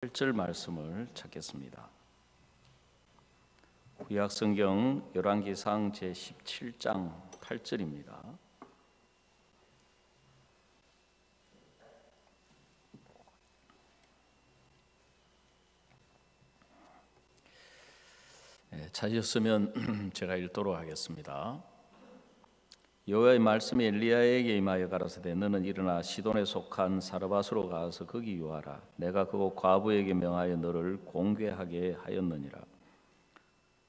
8절 말씀을 찾겠습니다. 구약 성경 열왕기상 제17장 8절입니다. 찾으셨으면 제가 읽도록 하겠습니다. 여호와의 말씀이 엘리야에게 임하여 가라사대 너는 일어나 시돈에 속한 사르밧으로 가서 거기 유하라. 내가 그곳 과부에게 명하여 너를 공개하게 하였느니라.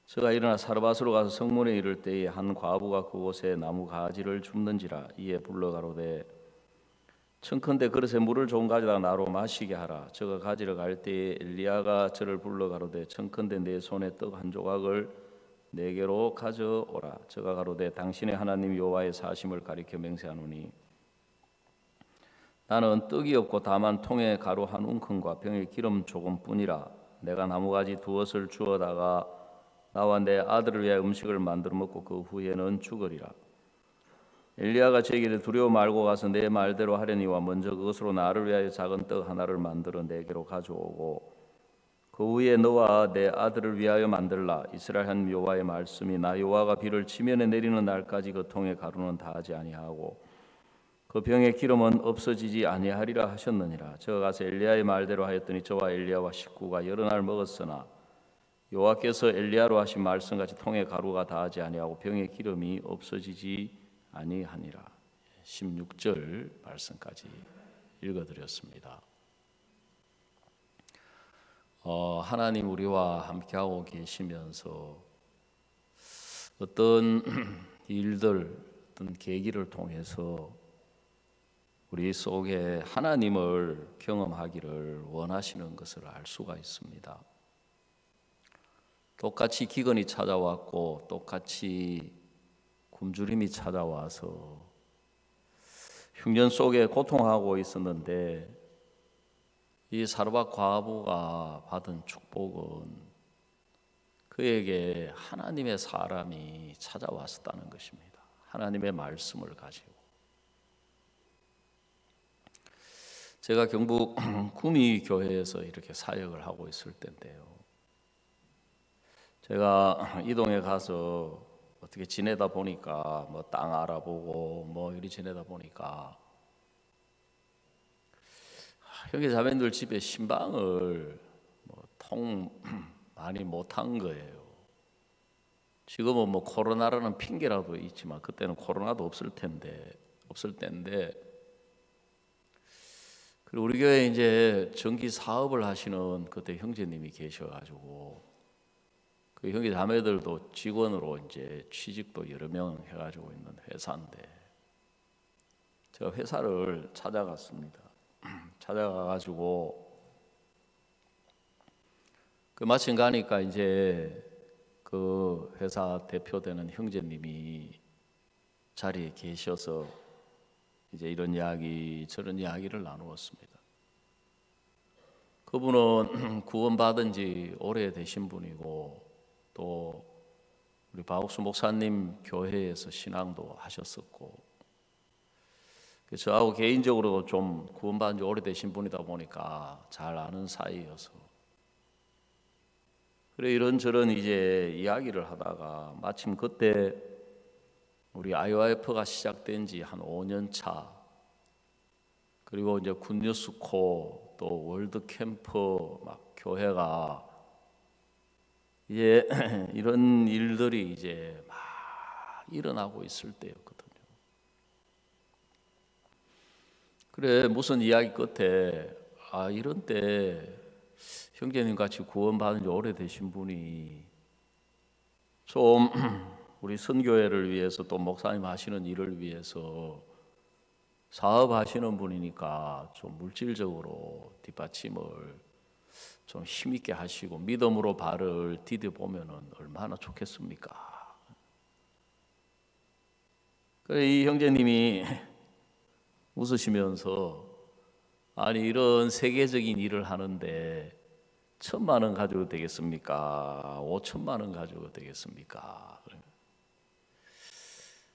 저가 일어나 사르밧으로 가서 성문에 이를 때에 한 과부가 그곳에 나무 가지를 줍는지라. 이에 불러 가로되 청컨대 그릇에 물을 좀 가져다 나로 마시게 하라. 저가 가지러 갈 때에 엘리야가 저를 불러 가로되 청컨대 내 손에 떡 한 조각을 내게로 가져오라. 저가 가로되 당신의 하나님 여호와의 사심을 가리켜 맹세하노니 나는 떡이 없고 다만 통에 가루 한 웅큼과 병에 기름 조금뿐이라. 내가 나무가지 두엇을 주어다가 나와 내 아들을 위하여 음식을 만들어 먹고 그 후에는 죽으리라. 엘리야가 저에게 두려워 말고 가서 내 말대로 하려니와 먼저 그것으로 나를 위하여 작은 떡 하나를 만들어 내게로 가져오고 그 후에 너와 내 아들을 위하여 만들라. 이스라엘 하나님 여호와의 말씀이 나 여호와가 비를 지면에 내리는 날까지 그 통에 가루는 다하지 아니하고 그 병의 기름은 없어지지 아니하리라 하셨느니라. 저가 가서 엘리야의 말대로 하였더니 저와 엘리야와 식구가 여러 날 먹었으나 여호와께서 엘리야로 하신 말씀같이 통에 가루가 다하지 아니하고 병의 기름이 없어지지 아니하니라. 16절 말씀까지 읽어드렸습니다. 하나님 우리와 함께하고 계시면서 어떤 일들, 어떤 계기를 통해서 우리 속에 하나님을 경험하기를 원하시는 것을 알 수가 있습니다. 똑같이 기근이 찾아왔고 똑같이 굶주림이 찾아와서 흉년 속에 고통하고 있었는데 이 사르밧 과부가 받은 축복은 그에게 하나님의 사람이 찾아왔었다는 것입니다. 하나님의 말씀을 가지고. 제가 경북 구미교회에서 이렇게 사역을 하고 있을 때인데요. 제가 이동에 가서 어떻게 지내다 보니까 뭐 땅 알아보고 뭐 이리 지내다 보니까 형제 자매들 집에 신방을 통 많이 못한 거예요. 지금은 뭐 코로나라는 핑계라도 있지만 그때는 코로나도 없을 때인데 그리고 우리 교회에 이제 전기 사업을 하시는 그때 형제님이 계셔가지고 그 형제 자매들도 직원으로 이제 취직도 여러 명 해가지고 있는 회사인데 제가 회사를 찾아갔습니다. 찾아가가지고 그 마침 가니까 이제 그 회사 대표되는 형제님이 자리에 계셔서 이제 이런 이야기 저런 이야기를 나누었습니다. 그분은 구원받은 지 오래되신 분이고 또 우리 박옥수 목사님 교회에서 신앙도 하셨었고 저하고 개인적으로 좀 구원받은 지 오래되신 분이다 보니까 잘 아는 사이여서 그래 이런저런 이제 이야기를 하다가 마침 그때 우리 IYF가 시작된 지 한 5년 차 그리고 이제 굿뉴스코 또 월드캠프 막 교회가 이제 이런 일들이 이제 막 일어나고 있을 때였거든요. 그래 무슨 이야기 끝에 이런 때 형제님 같이 구원받은 지 오래되신 분이 좀 우리 선교회를 위해서 또 목사님 하시는 일을 위해서 사업하시는 분이니까 좀 물질적으로 뒷받침을 좀 힘있게 하시고 믿음으로 발을 디뎌보면 얼마나 좋겠습니까? 그래 이 형제님이 웃으시면서 아니 이런 세계적인 일을 하는데 1,000만 원 가지고 되겠습니까? 5천만 원 가지고 되겠습니까?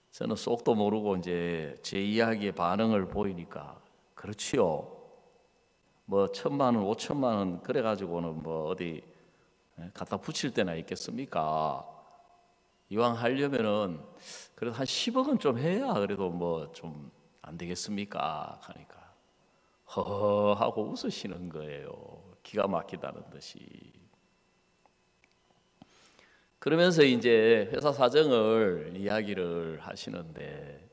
저는 쏙도 모르고 이제 제 이야기의 반응을 보이니까 그렇지요. 뭐 1,000만 원, 5천만 원 그래가지고는 뭐 어디 갖다 붙일 때나 있겠습니까? 이왕 하려면은 그래도 한 10억은 좀 해야 그래도 뭐 좀 안 되겠습니까? 하니까 허허하고 웃으시는 거예요. 기가 막히다는 듯이. 그러면서 이제 회사 사정을 이야기를 하시는데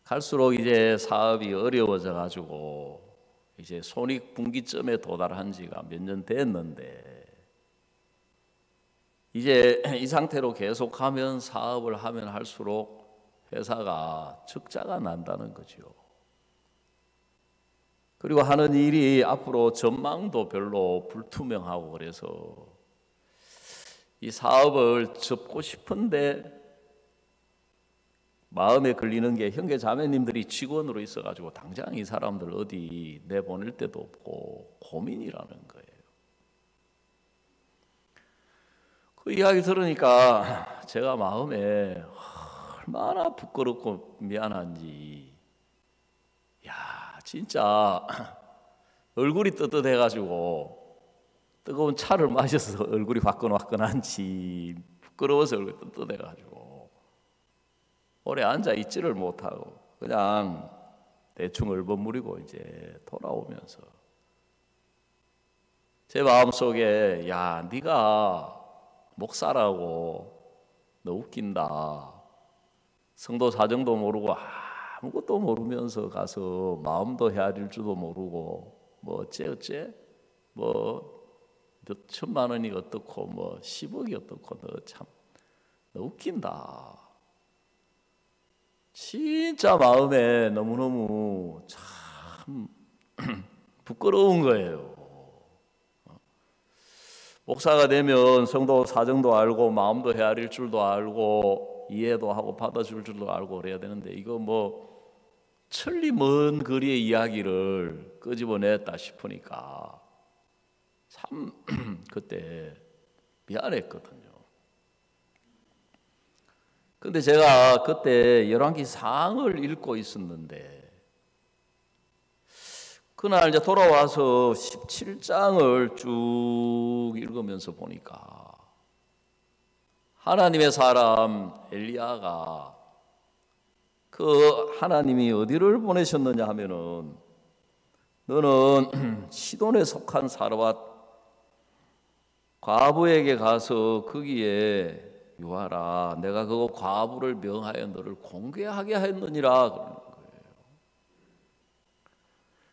갈수록 이제 사업이 어려워져 가지고 이제 손익분기점에 도달한 지가 몇 년 됐는데 이제 이 상태로 계속하면 사업을 하면 할수록 회사가 적자가 난다는 거죠. 그리고 하는 일이 앞으로 전망도 별로 불투명하고 그래서 이 사업을 접고 싶은데 마음에 걸리는 게 형제 자매님들이 직원으로 있어가지고 당장 이 사람들 어디 내보낼 데도 없고 고민이라는 거예요. 그 이야기 들으니까 제가 마음에 얼마나 부끄럽고 미안한지, 야 진짜 얼굴이 뜨뜻해가지고 뜨거운 차를 마셔서 얼굴이 화끈화끈한지 부끄러워서 얼굴이 뜨뜻해가지고 오래 앉아 있지를 못하고 그냥 대충 얼버무리고 이제 돌아오면서 제 마음속에 야 네가 목사라고 너 웃긴다. 성도 사정도 모르고 아무것도 모르면서 가서 마음도 헤아릴 줄도 모르고 뭐 어째 뭐 몇 천만 원이 어떻고 뭐 10억이 어떻고 너 웃긴다. 진짜 마음에 너무너무 참 부끄러운 거예요. 목사가 되면 성도 사정도 알고 마음도 헤아릴 줄도 알고 이해도 하고 받아줄 줄도 알고 그래야 되는데 이거 뭐 천리 먼 거리의 이야기를 끄집어냈다 싶으니까 참 그때 미안했거든요. 근데 제가 그때 열왕기상을 읽고 있었는데 그날 이제 돌아와서 17장을 쭉 읽으면서 보니까 하나님의 사람 엘리야가 그 하나님이 어디를 보내셨느냐 하면은 너는 시돈에 속한 사르밧 과부에게 가서 거기에 유하라. 내가 그 과부를 명하여 너를 공개하게 하였느니라. 그러는 거예요.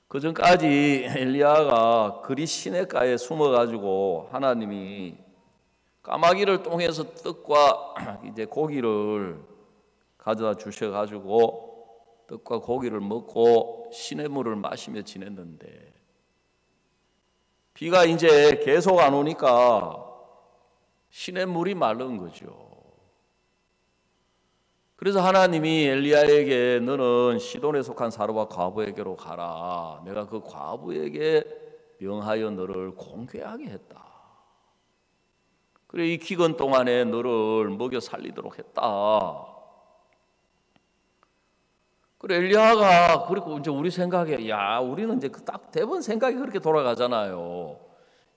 그 전까지 엘리야가 그리 시냇가에 숨어가지고 하나님이 까마귀를 통해서 떡과 이제 고기를 가져다 주셔가지고 떡과 고기를 먹고 시냇물을 마시며 지냈는데 비가 이제 계속 안 오니까 시냇물이 마른 거죠. 그래서 하나님이 엘리야에게 너는 시돈에 속한 사르밧 과부에게로 가라. 내가 그 과부에게 명하여 너를 공개하게 했다. 그래 이 기간 동안에 너를 먹여 살리도록 했다. 그래 엘리야가 그리고 이제 우리 생각에 야 우리는 이제 딱 대부분 생각이 그렇게 돌아가잖아요.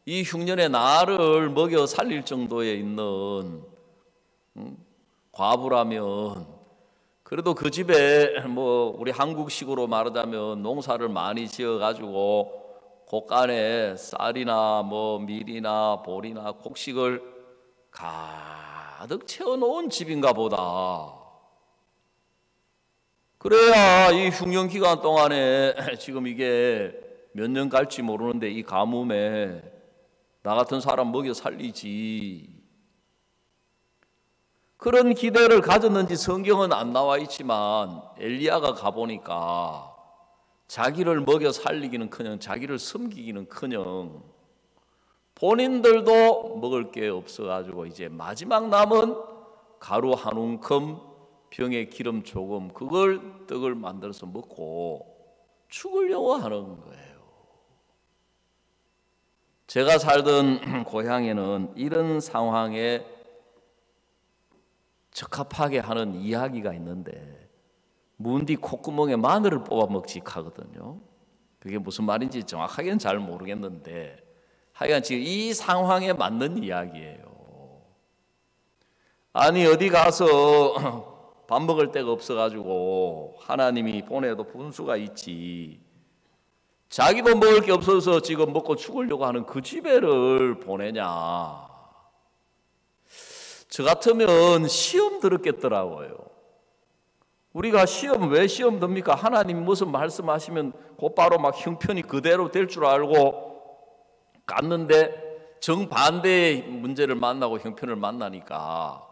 이 흉년에 나를 먹여 살릴 정도에 있는 과부라면 그래도 그 집에 뭐 우리 한국식으로 말하자면 농사를 많이 지어가지고 곳간에 쌀이나 뭐 밀이나 보리나 곡식을 가득 채워놓은 집인가 보다. 그래야 이 흉년 기간 동안에 지금 이게 몇 년 갈지 모르는데 이 가뭄에 나 같은 사람 먹여 살리지. 그런 기대를 가졌는지 성경은 안 나와 있지만 엘리야가 가보니까 자기를 먹여 살리기는커녕 자기를 섬기기는커녕 본인들도 먹을 게 없어가지고 이제 마지막 남은 가루 한 움큼 병에 기름 조금 그걸 떡을 만들어서 먹고 죽으려고 하는 거예요. 제가 살던 고향에는 이런 상황에 적합하게 하는 이야기가 있는데 문 뒤 콧구멍에 마늘을 뽑아 먹지 하거든요. 그게 무슨 말인지 정확하게는 잘 모르겠는데 하여간 지금 이 상황에 맞는 이야기예요. 아니 어디 가서 밥 먹을 데가 없어가지고 하나님이 보내도 분수가 있지, 자기도 먹을 게 없어서 지금 먹고 죽으려고 하는 그 집애를 보내냐. 저 같으면 시험 들었겠더라고요. 우리가 시험 왜 시험 듭니까? 하나님 무슨 말씀하시면 곧바로 막 형편이 그대로 될 줄 알고 갔는데 정반대의 문제를 만나고 형편을 만나니까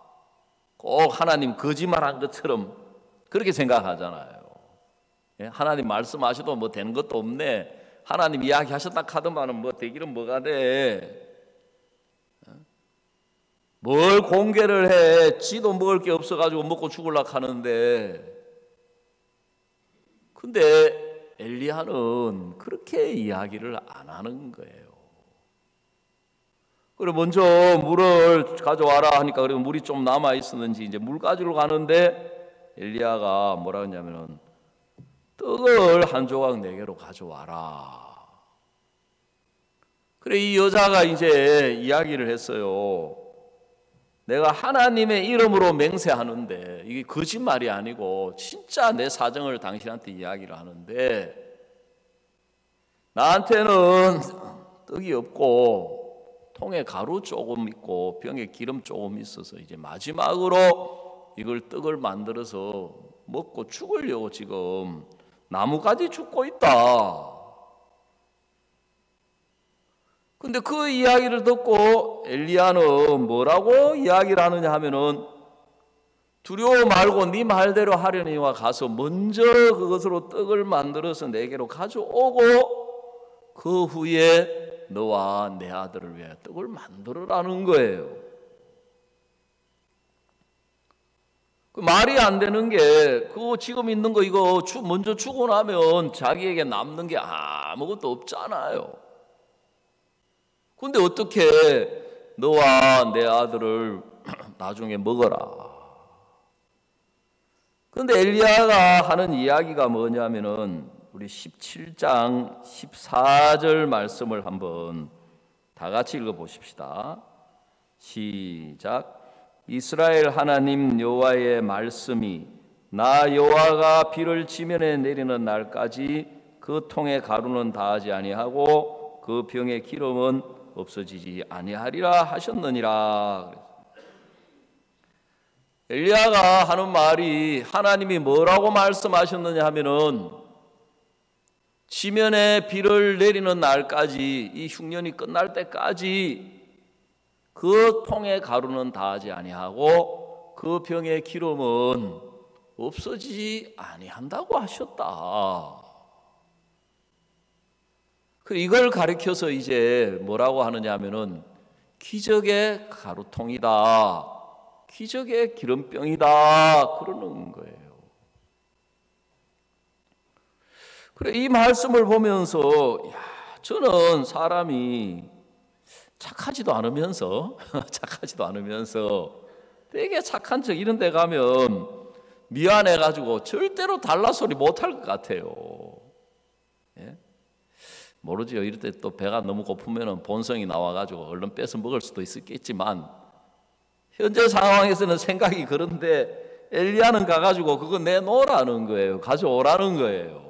꼭 하나님 거짓말한 것처럼 그렇게 생각하잖아요. 하나님 말씀하셔도 뭐 되는 것도 없네, 하나님 이야기하셨다 카더만은 뭐 되기는 뭐가 돼. 뭘 공개를 해. 지도 먹을 게 없어가지고 먹고 죽으려고 하는데. 근데 엘리야는 그렇게 이야기를 안 하는 거예요. 그래 먼저 물을 가져와라 하니까 그리고 물이 좀 남아 있었는지 이제 물 가지러 가는데 엘리야가 뭐라 했냐면은 떡을 한 조각 내게로 가져와라. 그래 이 여자가 이제 이야기를 했어요. 내가 하나님의 이름으로 맹세하는데, 이게 거짓말이 아니고 진짜 내 사정을 당신한테 이야기를 하는데 나한테는 떡이 없고 통에 가루 조금 있고 병에 기름 조금 있어서 이제 마지막으로 이걸 떡을 만들어서 먹고 죽으려고 지금 나무까지 죽고 있다. 근데 그 이야기를 듣고 엘리야는 뭐라고 이야기를 하느냐 하면은 두려워 말고 네 말대로 하려니와 가서 먼저 그것으로 떡을 만들어서 내게로 가져오고 그 후에 너와 내 아들을 위해 떡을 만들으라는 거예요. 그 말이 안 되는 게 그거 지금 있는 거 이거 먼저 주고 나면 자기에게 남는 게 아무것도 없잖아요. 근데 어떻게 너와 내 아들을 나중에 먹어라. 근데 엘리야가 하는 이야기가 뭐냐면은 우리 17장 14절 말씀을 한번 다 같이 읽어 보십시다. 시작. 이스라엘 하나님 여호와의 말씀이 나 여호와가 비를 지면에 내리는 날까지 그 통에 가루는 다하지 아니하고 그 병의 기름은 없어지지 아니하리라 하셨느니라. 엘리야가 하는 말이 하나님이 뭐라고 말씀하셨느냐 하면은 지면에 비를 내리는 날까지, 이 흉년이 끝날 때까지 그 통의 가루는 다하지 아니하고 그 병의 기름은 없어지지 아니한다고 하셨다. 이걸 가리켜서 이제 뭐라고 하느냐 하면은 기적의 가루통이다, 기적의 기름병이다 그러는 거예요. 그래 이 말씀을 보면서 저는 사람이 착하지도 않으면서 되게 착한 척 이런 데 가면 미안해가지고 절대로 달라 소리 못할 것 같아요. 예? 모르지요. 이럴 때 또 배가 너무 고프면 본성이 나와가지고 얼른 뺏어 먹을 수도 있었겠지만 현재 상황에서는 생각이 그런데 엘리야는 가가지고 그거 내놓으라는 거예요. 가져오라는 거예요.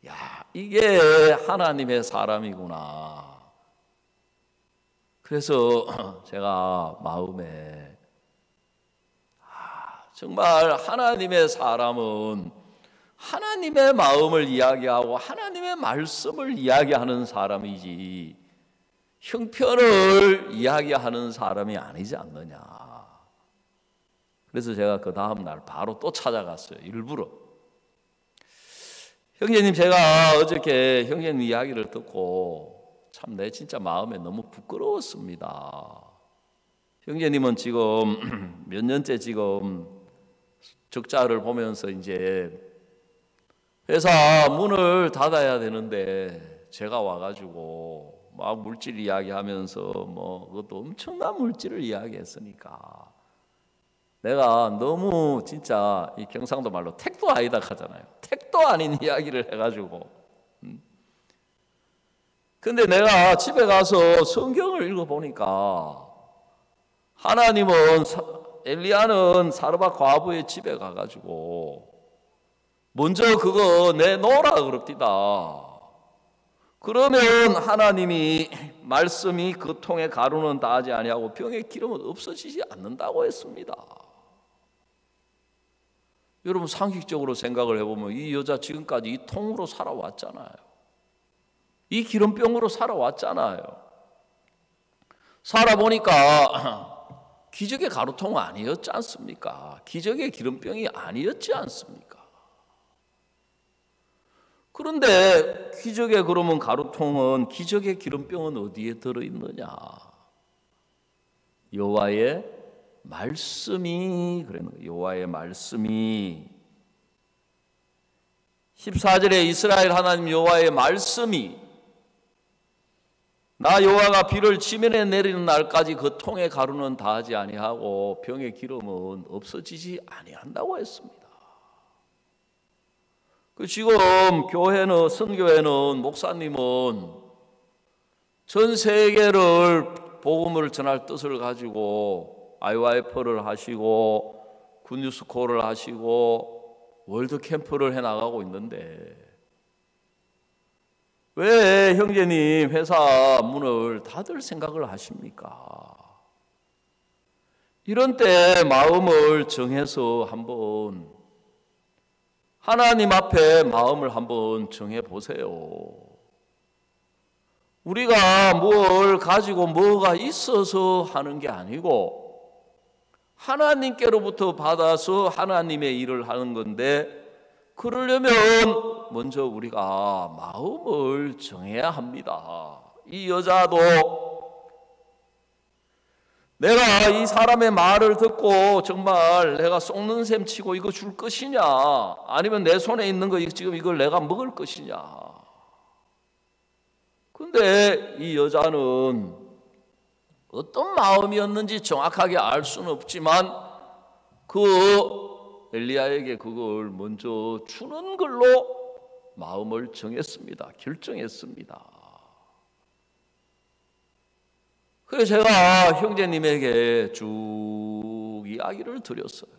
야, 이게 하나님의 사람이구나. 그래서 제가 마음에 정말 하나님의 사람은 하나님의 마음을 이야기하고 하나님의 말씀을 이야기하는 사람이지 형편을 이야기하는 사람이 아니지 않느냐. 그래서 제가 그 다음 날 바로 또 찾아갔어요. 일부러. 형제님, 제가 어저께 형제님 이야기를 듣고 참 내 진짜 마음에 너무 부끄러웠습니다. 형제님은 지금 몇 년째 지금 적자를 보면서 이제 회사 문을 닫아야 되는데 제가 와가지고 막 물질 이야기하면서 뭐 그것도 엄청난 물질을 이야기했으니까 내가 너무 진짜 이 경상도 말로 택도 아니다 하잖아요. 택도 아닌 이야기를 해가지고. 근데 내가 집에 가서 성경을 읽어보니까 하나님은 엘리야는 사르밧 과부의 집에 가가지고 먼저 그거 내놓으라 그럽디다. 그러면 하나님이 말씀이 그 통에 가루는 닿지 아니하고 병의 기름은 없어지지 않는다고 했습니다. 여러분 상식적으로 생각을 해보면 이 여자 지금까지 이 통으로 살아왔잖아요. 이 기름병으로 살아왔잖아요. 살아보니까 기적의 가루통은 아니었지 않습니까? 기적의 기름병이 아니었지 않습니까? 그런데 기적의 그러면 가루통은, 기적의 기름병은 어디에 들어있느냐? 여호와의 말씀이, 여호와의 말씀이 14절에 이스라엘 하나님 여호와의 말씀이 나 여호와가 비를 지면에 내리는 날까지 그 통의 가루는 닿지 아니하고 병의 기름은 없어지지 아니한다고 했습니다. 지금 교회는, 선교회는, 목사님은 전 세계를 복음을 전할 뜻을 가지고 IYF를 하시고 굿뉴스콜을 하시고 월드캠프를 해나가고 있는데 왜 형제님 회사 문을 닫을 생각을 하십니까? 이런 때 마음을 정해서 한번 하나님 앞에 마음을 한번 정해 보세요. 우리가 뭘 가지고 뭐가 있어서 하는 게 아니고 하나님께로부터 받아서 하나님의 일을 하는 건데, 그러려면 먼저 우리가 마음을 정해야 합니다. 이 여자도 내가 이 사람의 말을 듣고 정말 내가 속는 셈 치고 이거 줄 것이냐, 아니면 내 손에 있는 거 지금 이걸 내가 먹을 것이냐. 근데 이 여자는 어떤 마음이었는지 정확하게 알 수는 없지만 그 엘리야에게 그걸 먼저 주는 걸로 마음을 정했습니다. 결정했습니다. 그래서 제가 형제님에게 쭉 이야기를 드렸어요.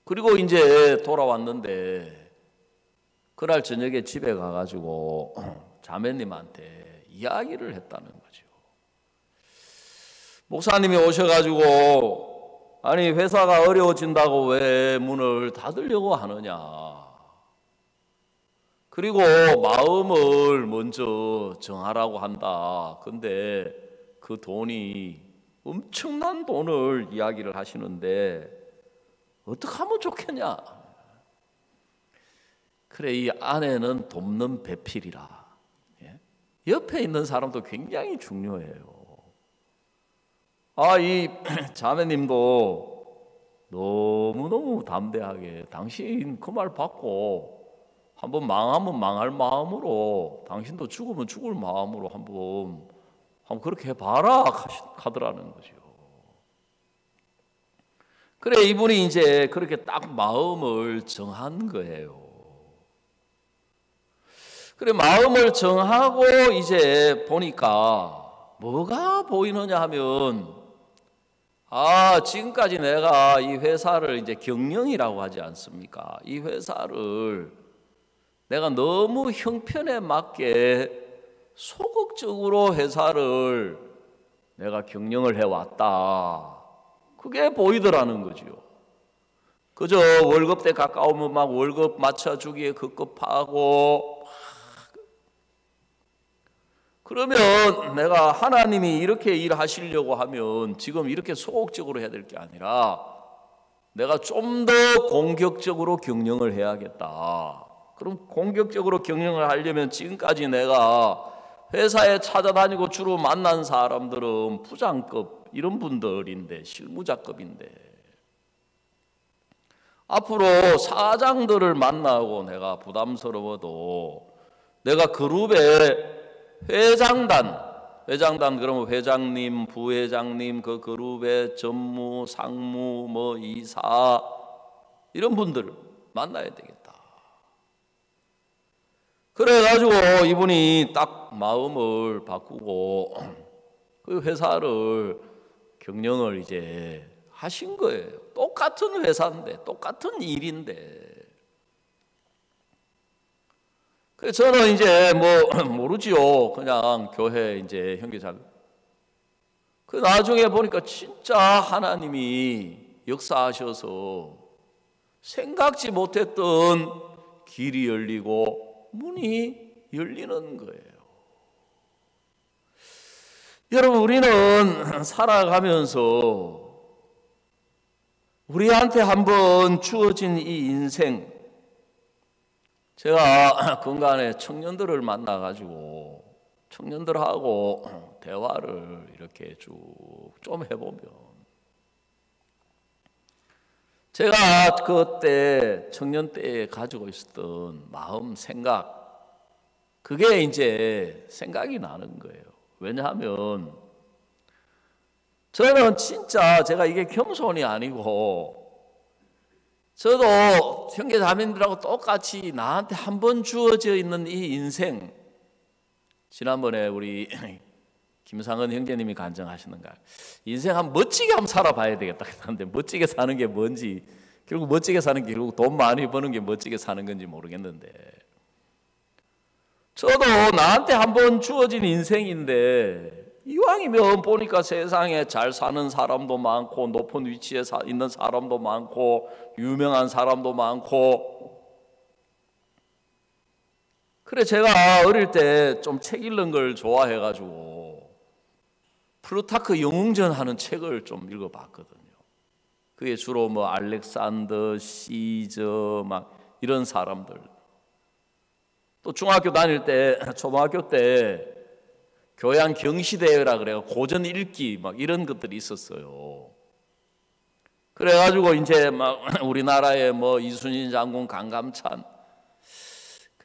그리고 이제 돌아왔는데 그날 저녁에 집에 가가지고 자매님한테 이야기를 했다는 거죠. 목사님이 오셔가지고 아니 회사가 어려워진다고 왜 문을 닫으려고 하느냐, 그리고 마음을 먼저 정하라고 한다. 근데 그 돈이 엄청난 돈을 이야기를 하시는데 어떻게 하면 좋겠냐. 그래, 이 아내는 돕는 배필이라. 옆에 있는 사람도 굉장히 중요해요. 이 자매님도 너무너무 담대하게 당신 그 말 받고 한번 망하면 망할 마음으로, 당신도 죽으면 죽을 마음으로 한번 그렇게 해봐라 하더라는 거죠. 그래, 이분이 이제 그렇게 딱 마음을 정한 거예요. 그래, 마음을 정하고 이제 보니까 뭐가 보이느냐 하면, 지금까지 내가 이 회사를 이제 경영이라고 하지 않습니까? 이 회사를 내가 너무 형편에 맞게 소극적으로 회사를 내가 경영을 해왔다. 그게 보이더라는 거죠. 그저 월급 때 가까우면 막 월급 맞춰주기에 급급하고, 그러면 내가 하나님이 이렇게 일하시려고 하면 지금 이렇게 소극적으로 해야 될 게 아니라 내가 좀 더 공격적으로 경영을 해야겠다. 그럼 공격적으로 경영을 하려면 지금까지 내가 회사에 찾아다니고 주로 만난 사람들은 부장급 이런 분들인데, 실무자급인데, 앞으로 사장들을 만나고 내가 부담스러워도 내가 그룹의 회장단, 회장단 그러면 회장님, 부회장님, 그 그룹의 전무, 상무, 뭐 이사 이런 분들 만나야 되겠다. 그래가지고 이분이 딱 마음을 바꾸고 그 회사를 경영을 이제 하신 거예요. 똑같은 회사인데, 똑같은 일인데. 그래서 저는 이제 뭐 모르지요. 그냥 교회 이제 형제자매. 그 나중에 보니까 진짜 하나님이 역사하셔서 생각지 못했던 길이 열리고 문이 열리는 거예요. 여러분, 우리는 살아가면서 우리한테 한번 주어진 이 인생, 제가 근간에 청년들을 만나가지고 청년들하고 대화를 이렇게 쭉 좀 해보면, 제가 그때 청년 때에 가지고 있었던 마음, 생각, 그게 이제 생각이 나는 거예요. 왜냐하면 저는 진짜 제가 이게 겸손이 아니고, 저도 형제 자매들하고 똑같이 나한테 한 번 주어져 있는 이 인생, 지난번에 우리 김상은 형제님이 간증하시는가, 인생 한번 멋지게 한번 살아봐야 되겠다 했는데, 멋지게 사는 게 뭔지, 결국 멋지게 사는 게 결국 돈 많이 버는 게 멋지게 사는 건지 모르겠는데, 저도 나한테 한 번 주어진 인생인데 이왕이면 보니까 세상에 잘 사는 사람도 많고, 높은 위치에 있는 사람도 많고, 유명한 사람도 많고. 그래, 제가 어릴 때 좀 책 읽는 걸 좋아해가지고 플루타크 영웅전 하는 책을 좀 읽어봤거든요. 그게 주로 뭐 알렉산더, 시저 막 이런 사람들. 또 중학교 다닐 때, 초등학교 때 교양 경시대회라 그래요. 고전 읽기 막 이런 것들이 있었어요. 그래가지고 이제 막 우리나라의 뭐 이순신 장군, 강감찬,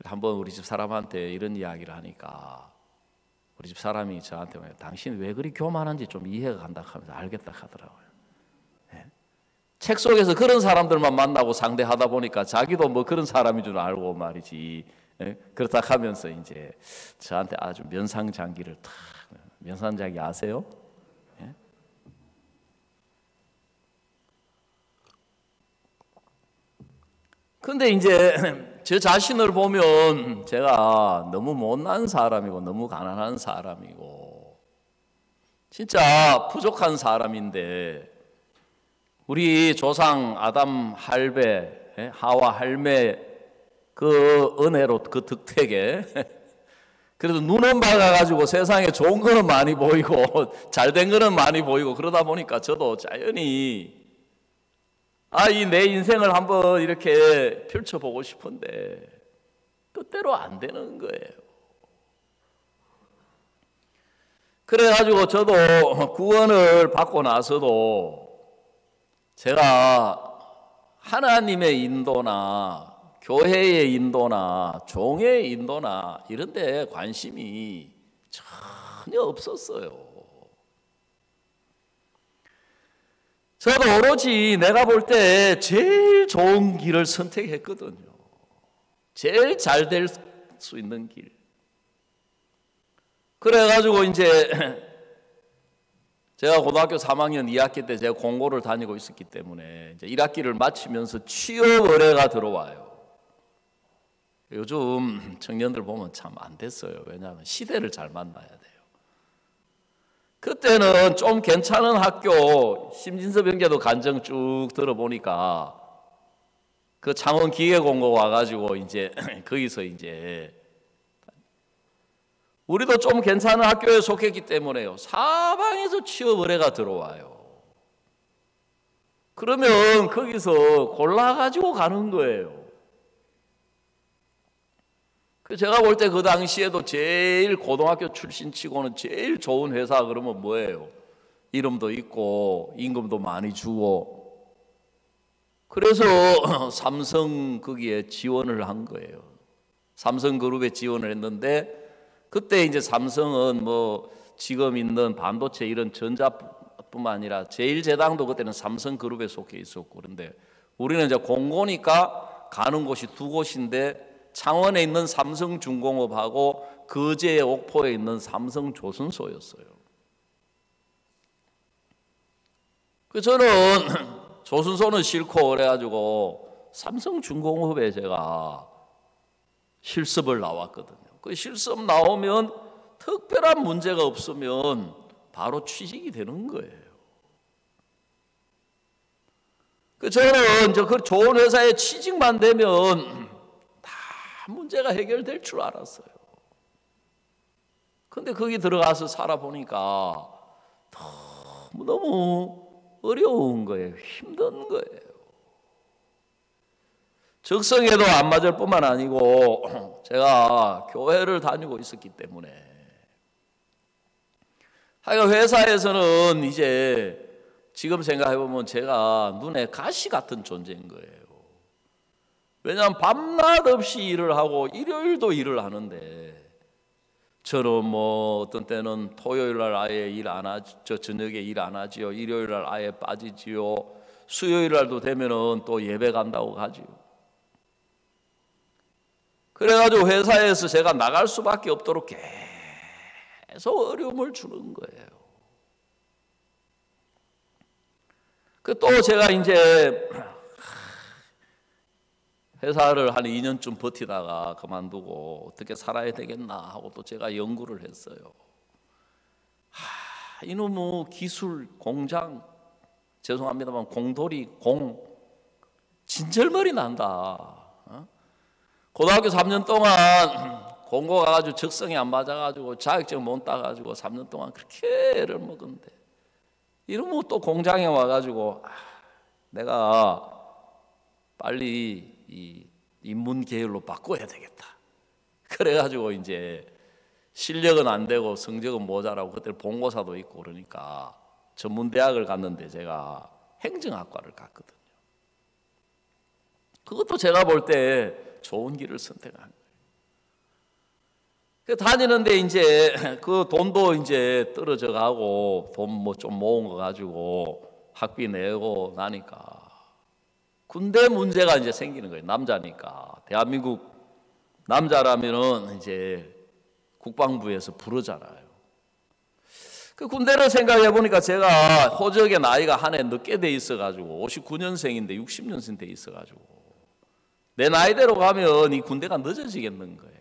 한번 우리 집 사람한테 이런 이야기를 하니까 우리 집 사람이 저한테 말해요. 당신 왜 그리 교만한지 좀 이해가 간다 하면서 알겠다 하더라고요. 네. 책 속에서 그런 사람들만 만나고 상대하다 보니까 자기도 뭐 그런 사람인 줄 알고 말이지. 네. 그렇다 하면서 이제 저한테 아주 면상장기를 탁, 면상장기 아세요? 네. 근데 이제 저 자신을 보면 제가 너무 못난 사람이고, 너무 가난한 사람이고, 진짜 부족한 사람인데, 우리 조상 아담 할배, 하와 할매 그 은혜로, 그 득택에 그래도 눈은 밝아가지고 세상에 좋은 거는 많이 보이고 잘된 거는 많이 보이고, 그러다 보니까 저도 자연히 이 내 인생을 한번 이렇게 펼쳐보고 싶은데 뜻대로 안 되는 거예요. 그래가지고 저도 구원을 받고 나서도 제가 하나님의 인도나 교회의 인도나 종의 인도나 이런 데 관심이 전혀 없었어요. 저도 오로지 내가 볼 때 제일 좋은 길을 선택했거든요. 제일 잘 될 수 있는 길. 그래가지고 이제 제가 고등학교 3학년 2학기 때 제가 공고를 다니고 있었기 때문에 이제 1학기를 마치면서 취업 의뢰가 들어와요. 요즘 청년들 보면 참 안 됐어요. 왜냐하면 시대를 잘 만나야 돼요. 그때는 좀 괜찮은 학교, 심진섭 형제도 간증 쭉 들어보니까 그 창원 기계공고 와가지고 이제 거기서 이제 우리도 좀 괜찮은 학교에 속했기 때문에요. 사방에서 취업 의뢰가 들어와요. 그러면 거기서 골라가지고 가는 거예요. 제가 볼 때 그 당시에도 제일 고등학교 출신치고는 제일 좋은 회사 그러면 뭐예요? 이름도 있고 임금도 많이 주고. 그래서 삼성 거기에 지원을 한 거예요. 삼성그룹에 지원을 했는데, 그때 이제 삼성은 뭐 지금 있는 반도체 이런 전자뿐만 아니라 제일제당도 그때는 삼성그룹에 속해 있었고, 그런데 우리는 이제 공고니까 가는 곳이 두 곳인데 창원에 있는 삼성중공업하고 거제 옥포에 있는 삼성조선소였어요. 저는 조선소는 싫고 그래가지고 삼성중공업에 제가 실습을 나왔거든요. 그 실습 나오면 특별한 문제가 없으면 바로 취직이 되는 거예요. 저는 그 좋은 회사에 취직만 되면 다 문제가 해결될 줄 알았어요. 근데 거기 들어가서 살아보니까 너무 어려운 거예요. 힘든 거예요. 적성에도 안 맞을 뿐만 아니고 제가 교회를 다니고 있었기 때문에 하여간 회사에서는 이제 지금 생각해보면 제가 눈에 가시 같은 존재인 거예요. 왜냐하면 밤낮 없이 일을 하고 일요일도 일을 하는데 저는 뭐 어떤 때는 토요일 날 아예 일 안 하죠. 저녁에 일 안 하지요. 일요일 날 아예 빠지지요. 수요일 날도 되면은 또 예배 간다고 가지요. 그래가지고 회사에서 제가 나갈 수밖에 없도록 계속 어려움을 주는 거예요. 또 제가 이제 회사를 한 2년쯤 버티다가 그만두고 어떻게 살아야 되겠나 하고 또 제가 연구를 했어요. 이놈의 기술, 공장, 죄송합니다만 공돌이, 진절머리 난다. 고등학교 3년 동안 공고 가가지고 적성이 안 맞아가지고 자격증 못 따가지고 3년 동안 그렇게 애를 먹었는데 이러면 또 공장에 와가지고 내가 빨리 이 인문 계열로 바꿔야 되겠다. 그래가지고 이제 실력은 안 되고 성적은 모자라고 그때 본고사도 있고 그러니까 전문대학을 갔는데 제가 행정학과를 갔거든요. 그것도 제가 볼 때 좋은 길을 선택한 거예요. 그 다니는데 이제 그 돈도 이제 떨어져 가고 돈 뭐 좀 모은 거 가지고 학비 내고 나니까 군대 문제가 이제 생기는 거예요. 남자니까. 대한민국 남자라면은 이제 국방부에서 부르잖아요. 그 군대를 생각해 보니까 제가 호적의 나이가 한 해 늦게 돼 있어 가지고 59년생인데 60년생 돼 있어 가지고 내 나이대로 가면 이 군대가 늦어지겠는 거예요.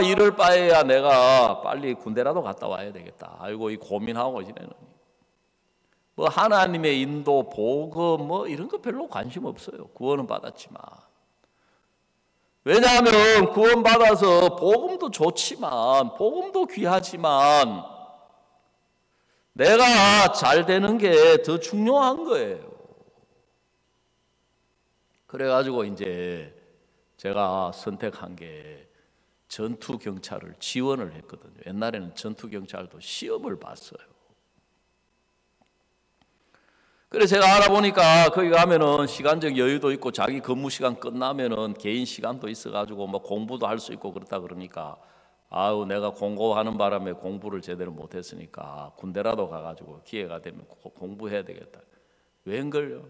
이럴 바에야 내가 빨리 군대라도 갔다 와야 되겠다. 아이고 이 고민하고 지내는. 뭐 하나님의 인도, 복음 뭐 이런 거 별로 관심 없어요. 구원은 받았지만. 왜냐하면 구원 받아서 복음도 좋지만 복음도 귀하지만 내가 잘 되는 게 더 중요한 거예요. 그래가지고 이제 제가 선택한 게 전투경찰을 지원을 했거든요. 옛날에는 전투경찰도 시험을 봤어요. 그래서 제가 알아보니까 거기 가면은 시간적 여유도 있고 자기 근무 시간 끝나면은 개인 시간도 있어가지고 뭐 공부도 할 수 있고 그렇다 그러니까 내가 공고하는 바람에 공부를 제대로 못했으니까 군대라도 가가지고 기회가 되면 공부해야 되겠다. 웬걸요?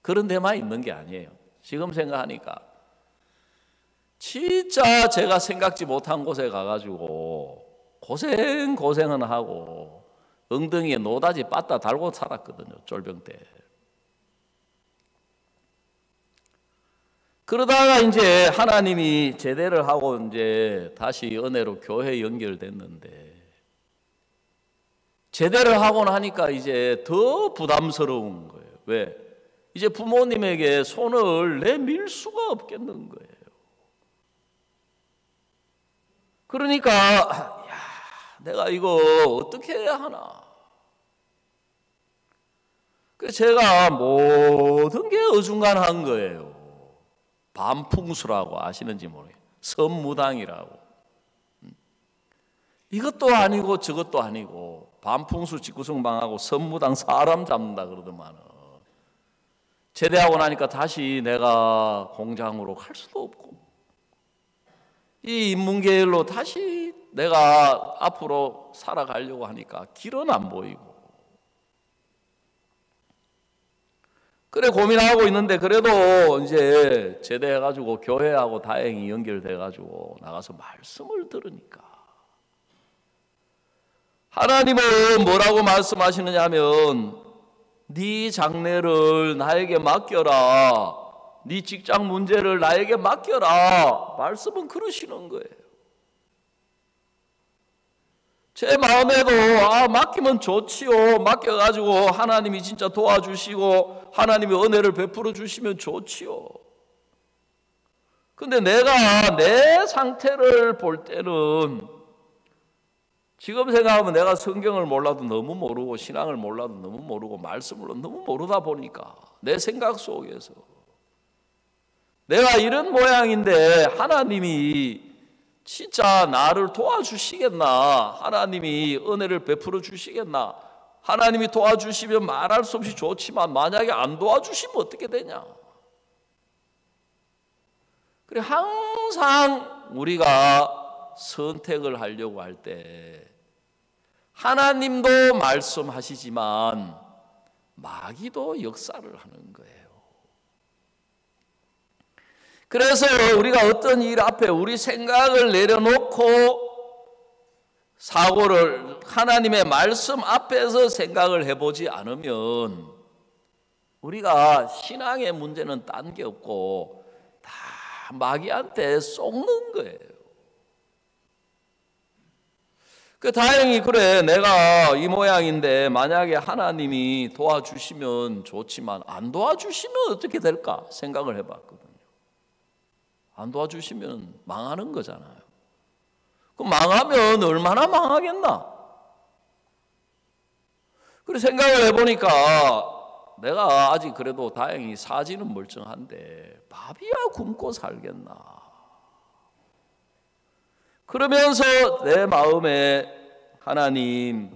그런 데만 있는 게 아니에요. 지금 생각하니까 진짜 제가 생각지 못한 곳에 가가지고 고생은 하고 엉덩이에 노다지 빠따 달고 살았거든요. 쫄병 때. 그러다가 이제 하나님이 제대를 하고 이제 다시 은혜로 교회 연결됐는데 제대를 하고 나니까 이제 더 부담스러운 거예요. 왜? 이제 부모님에게 손을 내밀 수가 없겠는 거예요. 그러니까 내가 이거 어떻게 해야 하나? 그래서 제가 모든 게 어중간한 거예요. 반풍수라고 아시는지 모르겠어요. 선무당이라고. 이것도 아니고 저것도 아니고 반풍수 직구성방하고 선무당 사람 잡는다 그러더만은 제대하고 나니까 다시 내가 공장으로 갈 수도 없고 이 인문계열로 다시 내가 앞으로 살아가려고 하니까 길은 안 보이고. 그래 고민하고 있는데 그래도 이제 제대해가지고 교회하고 다행히 연결돼가지고 나가서 말씀을 들으니까 하나님은 뭐라고 말씀하시느냐 하면 네 장래를 나에게 맡겨라, 네 직장 문제를 나에게 맡겨라, 말씀은 그러시는 거예요. 제 마음에도 맡기면 좋지요. 맡겨가지고 하나님이 진짜 도와주시고 하나님이 은혜를 베풀어 주시면 좋지요. 근데 내가 내 상태를 볼 때는 지금 생각하면 내가 성경을 몰라도 너무 모르고 신앙을 몰라도 너무 모르고 말씀을 너무 모르다 보니까 내 생각 속에서 내가 이런 모양인데 하나님이 진짜 나를 도와주시겠나? 하나님이 은혜를 베풀어 주시겠나? 하나님이 도와주시면 말할 수 없이 좋지만 만약에 안 도와주시면 어떻게 되냐? 그래 항상 우리가 선택을 하려고 할 때 하나님도 말씀하시지만 마귀도 역사를 하는 거예요. 그래서 우리가 어떤 일 앞에 우리 생각을 내려놓고 사고를 하나님의 말씀 앞에서 생각을 해보지 않으면 우리가 신앙의 문제는 딴 게 없고 다 마귀한테 속는 거예요. 다행히 그래 내가 이 모양인데 만약에 하나님이 도와주시면 좋지만 안 도와주시면 어떻게 될까 생각을 해봤거든요. 안 도와주시면 망하는 거잖아요. 그럼 망하면 얼마나 망하겠나? 그래 생각을 해보니까 내가 아직 그래도 다행히 사지는 멀쩡한데 밥이야 굶고 살겠나? 그러면서 내 마음에 하나님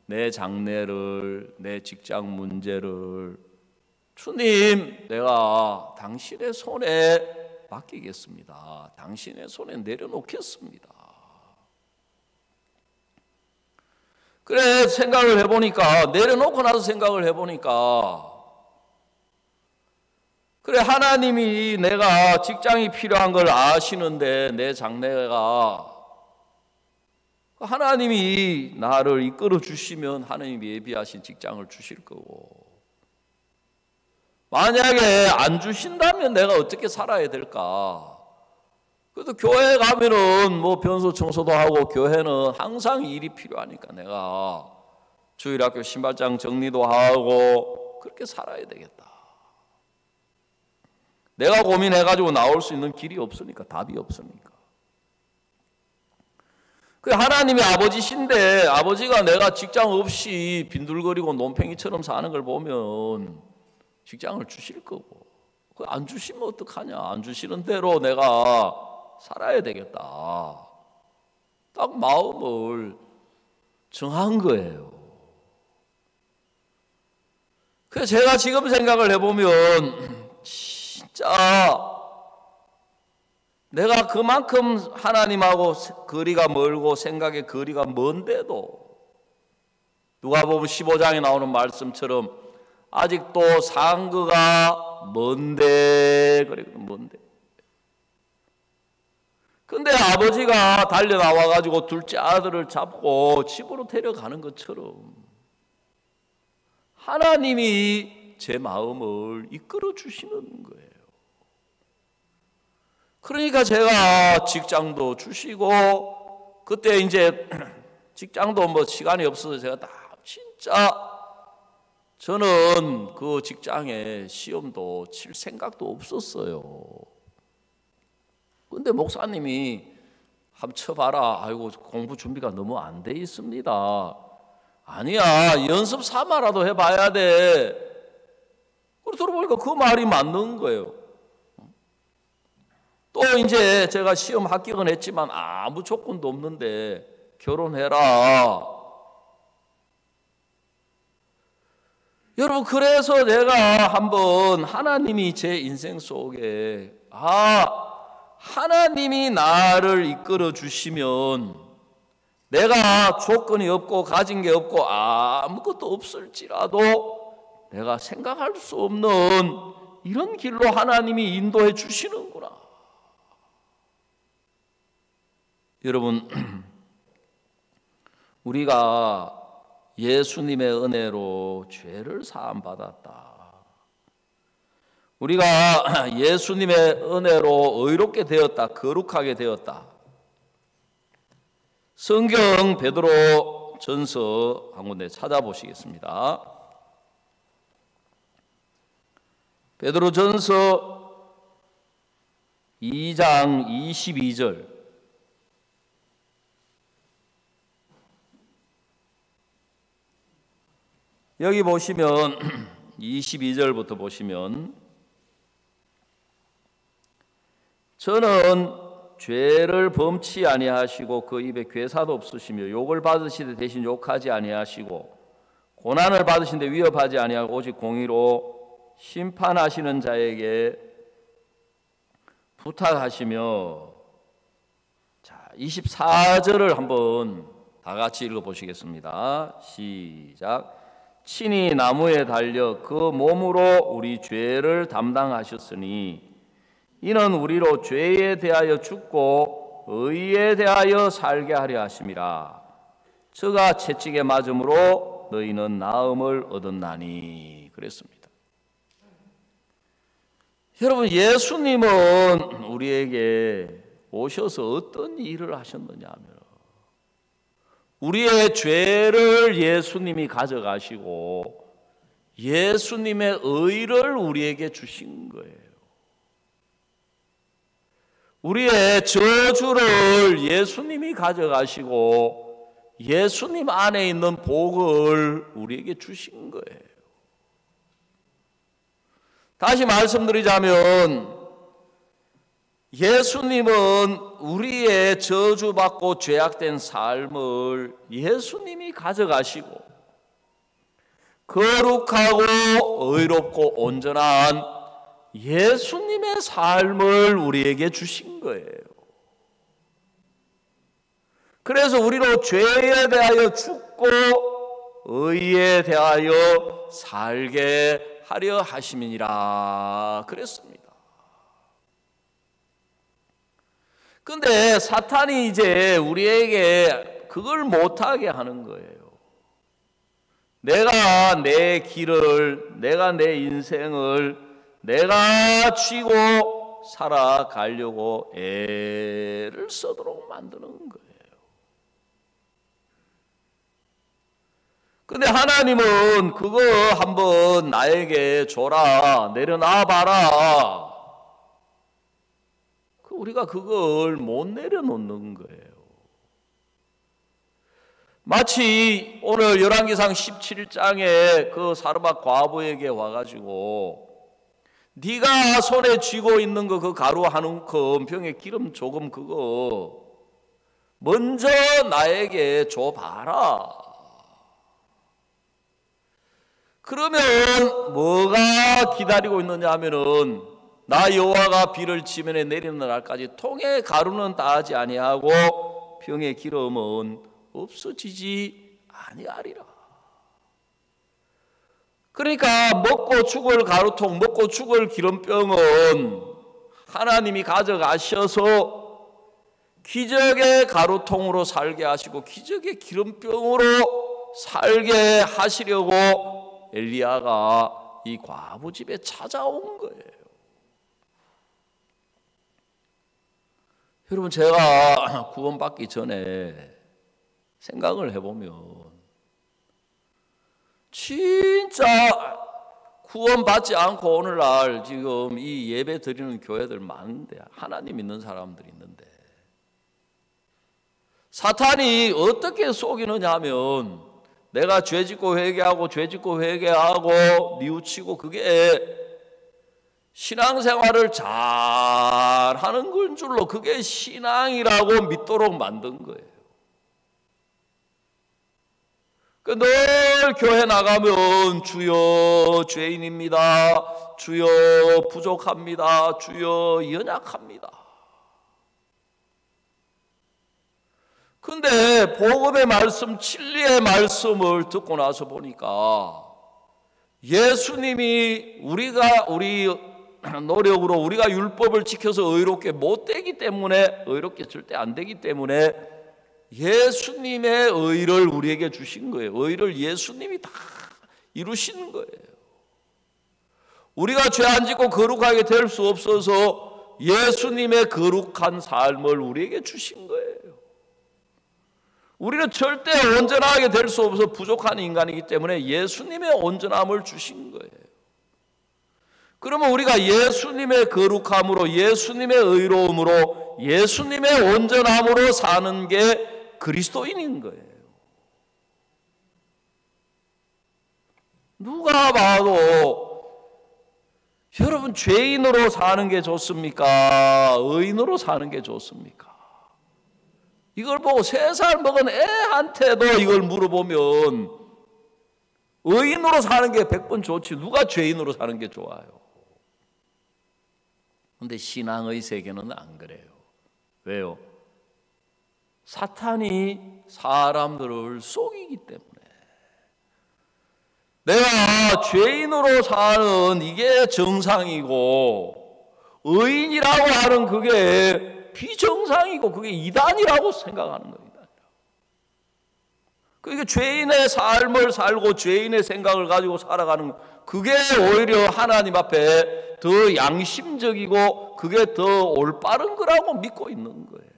내 장래를 내 직장 문제를 주님 내가 당신의 손에 맡기겠습니다. 당신의 손에 내려놓겠습니다. 그래 생각을 해보니까 내려놓고 나서 생각을 해보니까 그래 하나님이 내가 직장이 필요한 걸 아시는데 내 장래가 하나님이 나를 이끌어 주시면 하나님이 예비하신 직장을 주실 거고 만약에 안 주신다면 내가 어떻게 살아야 될까? 그래도 교회 가면은 뭐 변소 청소도 하고 교회는 항상 일이 필요하니까 내가 주일학교 신발장 정리도 하고 그렇게 살아야 되겠다. 내가 고민해가지고 나올 수 있는 길이 없으니까 답이 없으니까. 그 하나님이 아버지신데 아버지가 내가 직장 없이 빈둥거리고 논팽이처럼 사는 걸 보면 직장을 주실 거고 안 주시면 어떡하냐? 안 주시는 대로 내가 살아야 되겠다. 딱 마음을 정한 거예요. 그래서 제가 지금 생각을 해보면 진짜 내가 그만큼 하나님하고 거리가 멀고 생각의 거리가 먼데도 누가복음 15장에 나오는 말씀처럼 아직도 상거가 먼데 그래 먼데. 근데 아버지가 달려 나와가지고 둘째 아들을 잡고 집으로 데려가는 것처럼 하나님이 제 마음을 이끌어 주시는 거예요. 그러니까 제가 직장도 주시고 그때 이제 직장도 뭐 시간이 없어서 제가 다 진짜 저는 그 직장에 시험도 칠 생각도 없었어요. 근데 목사님이 한번 쳐봐라. 아이고 공부 준비가 너무 안 돼 있습니다. 아니야 연습 삼아라도 해봐야 돼. 그리고 들어보니까 그 말이 맞는 거예요. 또 이제 제가 시험 합격은 했지만 아무 조건도 없는데 결혼해라. 여러분 그래서 내가 한번 하나님이 제 인생 속에 하나님이 나를 이끌어 주시면 내가 조건이 없고 가진 게 없고 아무것도 없을지라도 내가 생각할 수 없는 이런 길로 하나님이 인도해 주시는구나. 여러분, 우리가 예수님의 은혜로 죄를 사함받았다. 우리가 예수님의 은혜로 의롭게 되었다. 거룩하게 되었다. 성경 베드로 전서 한 군데 찾아보시겠습니다. 베드로 전서 2장 22절. 여기 보시면 22절부터 보시면 저는 죄를 범치 아니하시고 그 입에 괴사도 없으시며 욕을 받으시되 대신 욕하지 아니하시고 고난을 받으신데 위협하지 아니하고 오직 공의로 심판하시는 자에게 부탁하시며. 자, 24절을 한번 다 같이 읽어보시겠습니다. 시작. 친히 나무에 달려 그 몸으로 우리 죄를 담당하셨으니 이는 우리로 죄에 대하여 죽고 의에 대하여 살게 하려 하심이라. 저가 채찍에 맞음으로 너희는 나음을 얻었나니. 그랬습니다. 여러분, 예수님은 우리에게 오셔서 어떤 일을 하셨느냐 하면 우리의 죄를 예수님이 가져가시고 예수님의 의를 우리에게 주신 거예요. 우리의 저주를 예수님이 가져가시고 예수님 안에 있는 복을 우리에게 주신 거예요. 다시 말씀드리자면 예수님은 우리의 저주받고 죄악된 삶을 예수님이 가져가시고 거룩하고 의롭고 온전한 예수님의 삶을 우리에게 주신 거예요. 그래서 우리로 죄에 대하여 죽고 의에 대하여 살게 하려 하심이니라 그랬습니다. 근데 사탄이 이제 우리에게 그걸 못하게 하는 거예요. 내가 내 길을, 내가 내 인생을 내가 쥐고 살아가려고 애를 쓰도록 만드는 거예요. 근데 하나님은 그거 한번 나에게 줘라, 내려놔 봐라. 우리가 그걸 못 내려놓는 거예요. 마치 오늘 열왕기상 17장에 그 사르밧 과부에게 와가지고 네가 손에 쥐고 있는 거 그 가루 한 움큼 병에 기름 조금 그거 먼저 나에게 줘봐라. 그러면 뭐가 기다리고 있느냐 하면은 나 여호와가 비를 지면에 내리는 날까지 통에 가루는 따지 아니하고 병의 기름은 없어지지 아니하리라. 그러니까 먹고 죽을 가루통, 먹고 죽을 기름병은 하나님이 가져가셔서 기적의 가루통으로 살게 하시고 기적의 기름병으로 살게 하시려고 엘리야가 이 과부 집에 찾아온 거예요. 여러분, 제가 구원받기 전에 생각을 해보면 진짜 구원받지 않고 오늘날 지금 이 예배 드리는 교회들 많은데, 하나님 믿는 사람들이 있는데 사탄이 어떻게 속이느냐 하면 내가 죄짓고 회개하고 죄짓고 회개하고 뉘우치고 그게 신앙생활을 잘하는 건 줄로 그게 신앙이라고 믿도록 만든 거예요. 늘 교회 나가면 주여 죄인입니다, 주여 부족합니다, 주여 연약합니다. 근데 복음의 말씀, 진리의 말씀을 듣고 나서 보니까 예수님이 우리 노력으로 우리가 율법을 지켜서 의롭게 못 되기 때문에, 의롭게 절대 안 되기 때문에 예수님의 의를 우리에게 주신 거예요. 의를 예수님이 다 이루신 거예요. 우리가 죄 안 짓고 거룩하게 될 수 없어서 예수님의 거룩한 삶을 우리에게 주신 거예요. 우리는 절대 온전하게 될 수 없어서 부족한 인간이기 때문에 예수님의 온전함을 주신 거예요. 그러면 우리가 예수님의 거룩함으로, 예수님의 의로움으로, 예수님의 온전함으로 사는 게 그리스도인인 거예요. 누가 봐도 여러분, 죄인으로 사는 게 좋습니까? 의인으로 사는 게 좋습니까? 이걸 보고 3살 먹은 애한테도 이걸 물어보면 의인으로 사는 게 100번 좋지 누가 죄인으로 사는 게 좋아요? 그런데 신앙의 세계는 안 그래요. 왜요? 사탄이 사람들을 속이기 때문에. 내가 죄인으로 사는 이게 정상이고 의인이라고 하는 그게 비정상이고 그게 이단이라고 생각하는 겁니다. 그러니까 죄인의 삶을 살고 죄인의 생각을 가지고 살아가는 그게 오히려 하나님 앞에 더 양심적이고 그게 더 올바른 거라고 믿고 있는 거예요.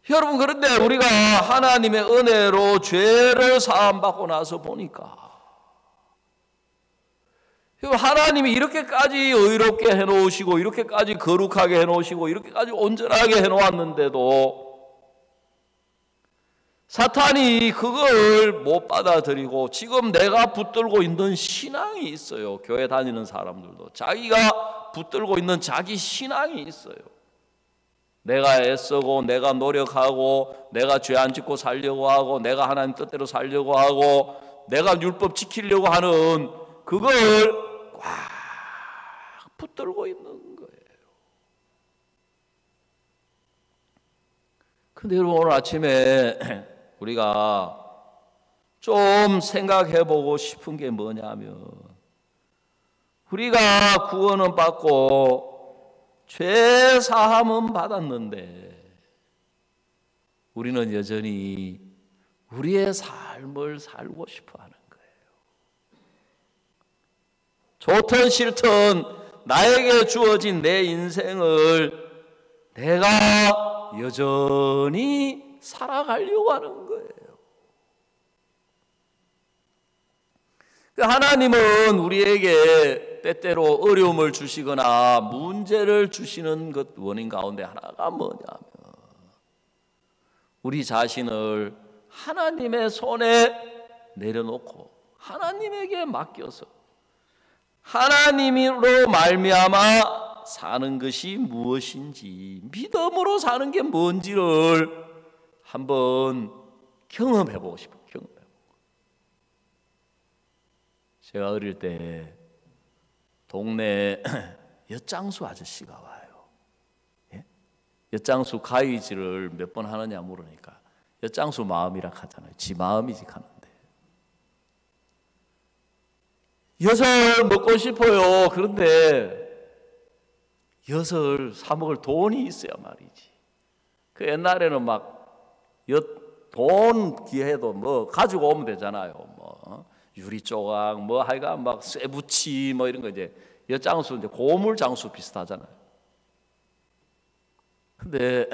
여러분, 그런데 우리가 하나님의 은혜로 죄를 사함받고 나서 보니까 하나님이 이렇게까지 의롭게 해놓으시고 이렇게까지 거룩하게 해놓으시고 이렇게까지 온전하게 해놓았는데도 사탄이 그걸 못 받아들이고 지금 내가 붙들고 있는 신앙이 있어요. 교회 다니는 사람들도 자기가 붙들고 있는 자기 신앙이 있어요. 내가 애쓰고 내가 노력하고 내가 죄 안 짓고 살려고 하고 내가 하나님 뜻대로 살려고 하고 내가 율법 지키려고 하는 그걸 꽉 붙들고 있는 거예요. 근데 여러분, 오늘 아침에 우리가 좀 생각해보고 싶은 게 뭐냐면 우리가 구원은 받고 죄 사함은 받았는데 우리는 여전히 우리의 삶을 살고 싶어 하는 좋든 싫든 나에게 주어진 내 인생을 내가 여전히 살아가려고 하는 거예요. 하나님은 우리에게 때때로 어려움을 주시거나 문제를 주시는 것 원인 가운데 하나가 뭐냐면 우리 자신을 하나님의 손에 내려놓고 하나님에게 맡겨서 하나님으로 말미암아 사는 것이 무엇인지 믿음으로 사는 게 뭔지를 한번 경험해보고 싶어요. 제가 어릴 때 동네 엿장수 아저씨가 와요. 예? 엿장수 가위질을 몇 번 하느냐 물으니까 엿장수 마음이라 하잖아요. 지 마음이지 하는데 엿을 먹고 싶어요. 그런데 엿을 사 먹을 돈이 있어야 말이지. 그 옛날에는 막 엿 돈 기해도 뭐 가지고 오면 되잖아요. 뭐 유리 조각 뭐 하여간 막 쇠붙이 뭐 이런 거 이제 엿장수 이제 고물 장수 비슷하잖아요. 근데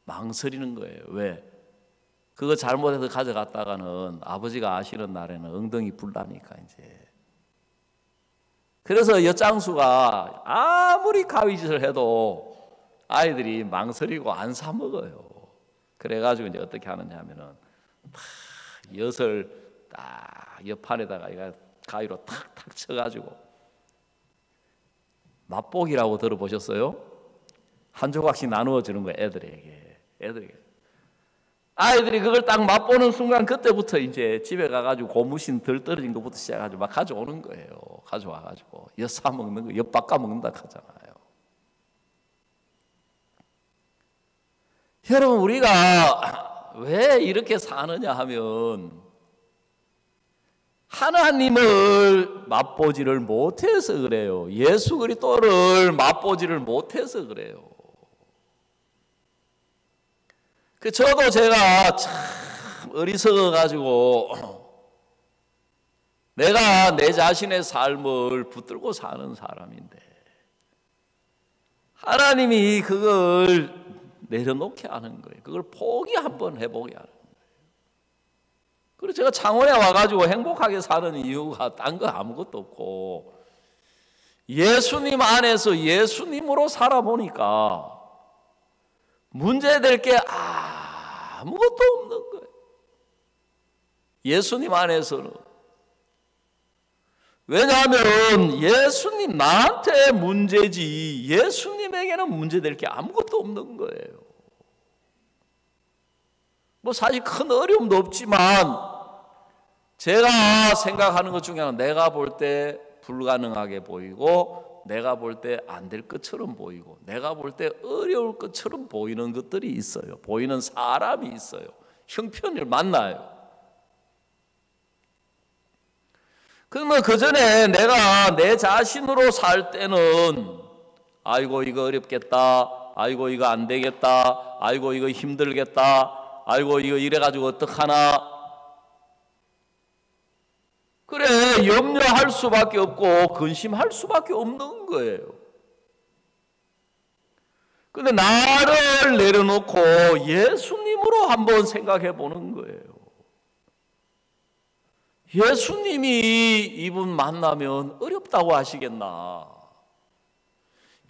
망설이는 거예요. 왜? 그거 잘못해서 가져갔다가는 아버지가 아시는 날에는 엉덩이 불나니까 이제. 그래서 엿장수가 아무리 가위질을 해도 아이들이 망설이고 안 사 먹어요. 그래가지고 이제 어떻게 하느냐 하면은 엿을 딱 옆판에다가 이거 가위로 탁탁 쳐가지고 맛보기라고 들어보셨어요? 한 조각씩 나누어 주는 거예요. 애들에게. 아이들이 그걸 딱 맛보는 순간 그때부터 이제 집에 가가지고 고무신 덜 떨어진 것부터 시작해가지고 막 가져오는 거예요. 가져와가지고 엿 사 먹는 거, 엿 깎아 먹는다 하잖아요. 여러분, 우리가 왜 이렇게 사느냐 하면 하나님을 맛보지를 못해서 그래요. 예수 그리스도를 맛보지를 못해서 그래요. 저도 제가 참 어리석어 가지고 내가 내 자신의 삶을 붙들고 사는 사람인데 하나님이 그걸 내려놓게 하는 거예요. 그걸 포기 한번 해보게 하는 거예요. 그래서 제가 창원에 와가지고 행복하게 사는 이유가 딴 거 아무것도 없고 예수님 안에서 예수님으로 살아보니까 문제될 게 아무것도 없는 거예요. 예수님 안에서는. 왜냐하면 예수님 나한테 문제지 예수님에게는 문제될 게 아무것도 없는 거예요. 뭐 사실 큰 어려움도 없지만 제가 생각하는 것 중에 하나, 내가 볼 때 불가능하게 보이고 내가 볼 때 안 될 것처럼 보이고 내가 볼 때 어려울 것처럼 보이는 것들이 있어요. 보이는 사람이 있어요. 형편을 만나요. 그러면 그 전에 내가 내 자신으로 살 때는 아이고 이거 어렵겠다, 아이고 이거 안 되겠다, 아이고 이거 힘들겠다, 아이고 이거 이래가지고 어떡하나, 그래 염려할 수밖에 없고 근심할 수밖에 없는 거예요. 근데 나를 내려놓고 예수님으로 한번 생각해 보는 거예요. 예수님이 이분 만나면 어렵다고 하시겠나?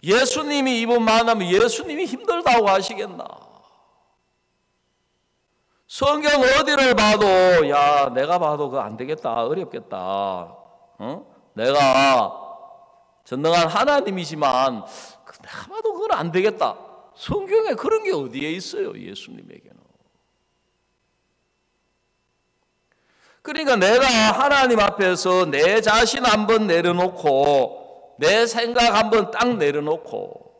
예수님이 이분 만나면 예수님이 힘들다고 하시겠나? 성경 어디를 봐도 야 내가 봐도 그거 안 되겠다, 어렵겠다, 내가 전능한 하나님이지만 내가 봐도 그건 안 되겠다. 성경에 그런 게 어디에 있어요? 예수님에게는. 그러니까 내가 하나님 앞에서 내 자신 한번 내려놓고 내 생각 한번 딱 내려놓고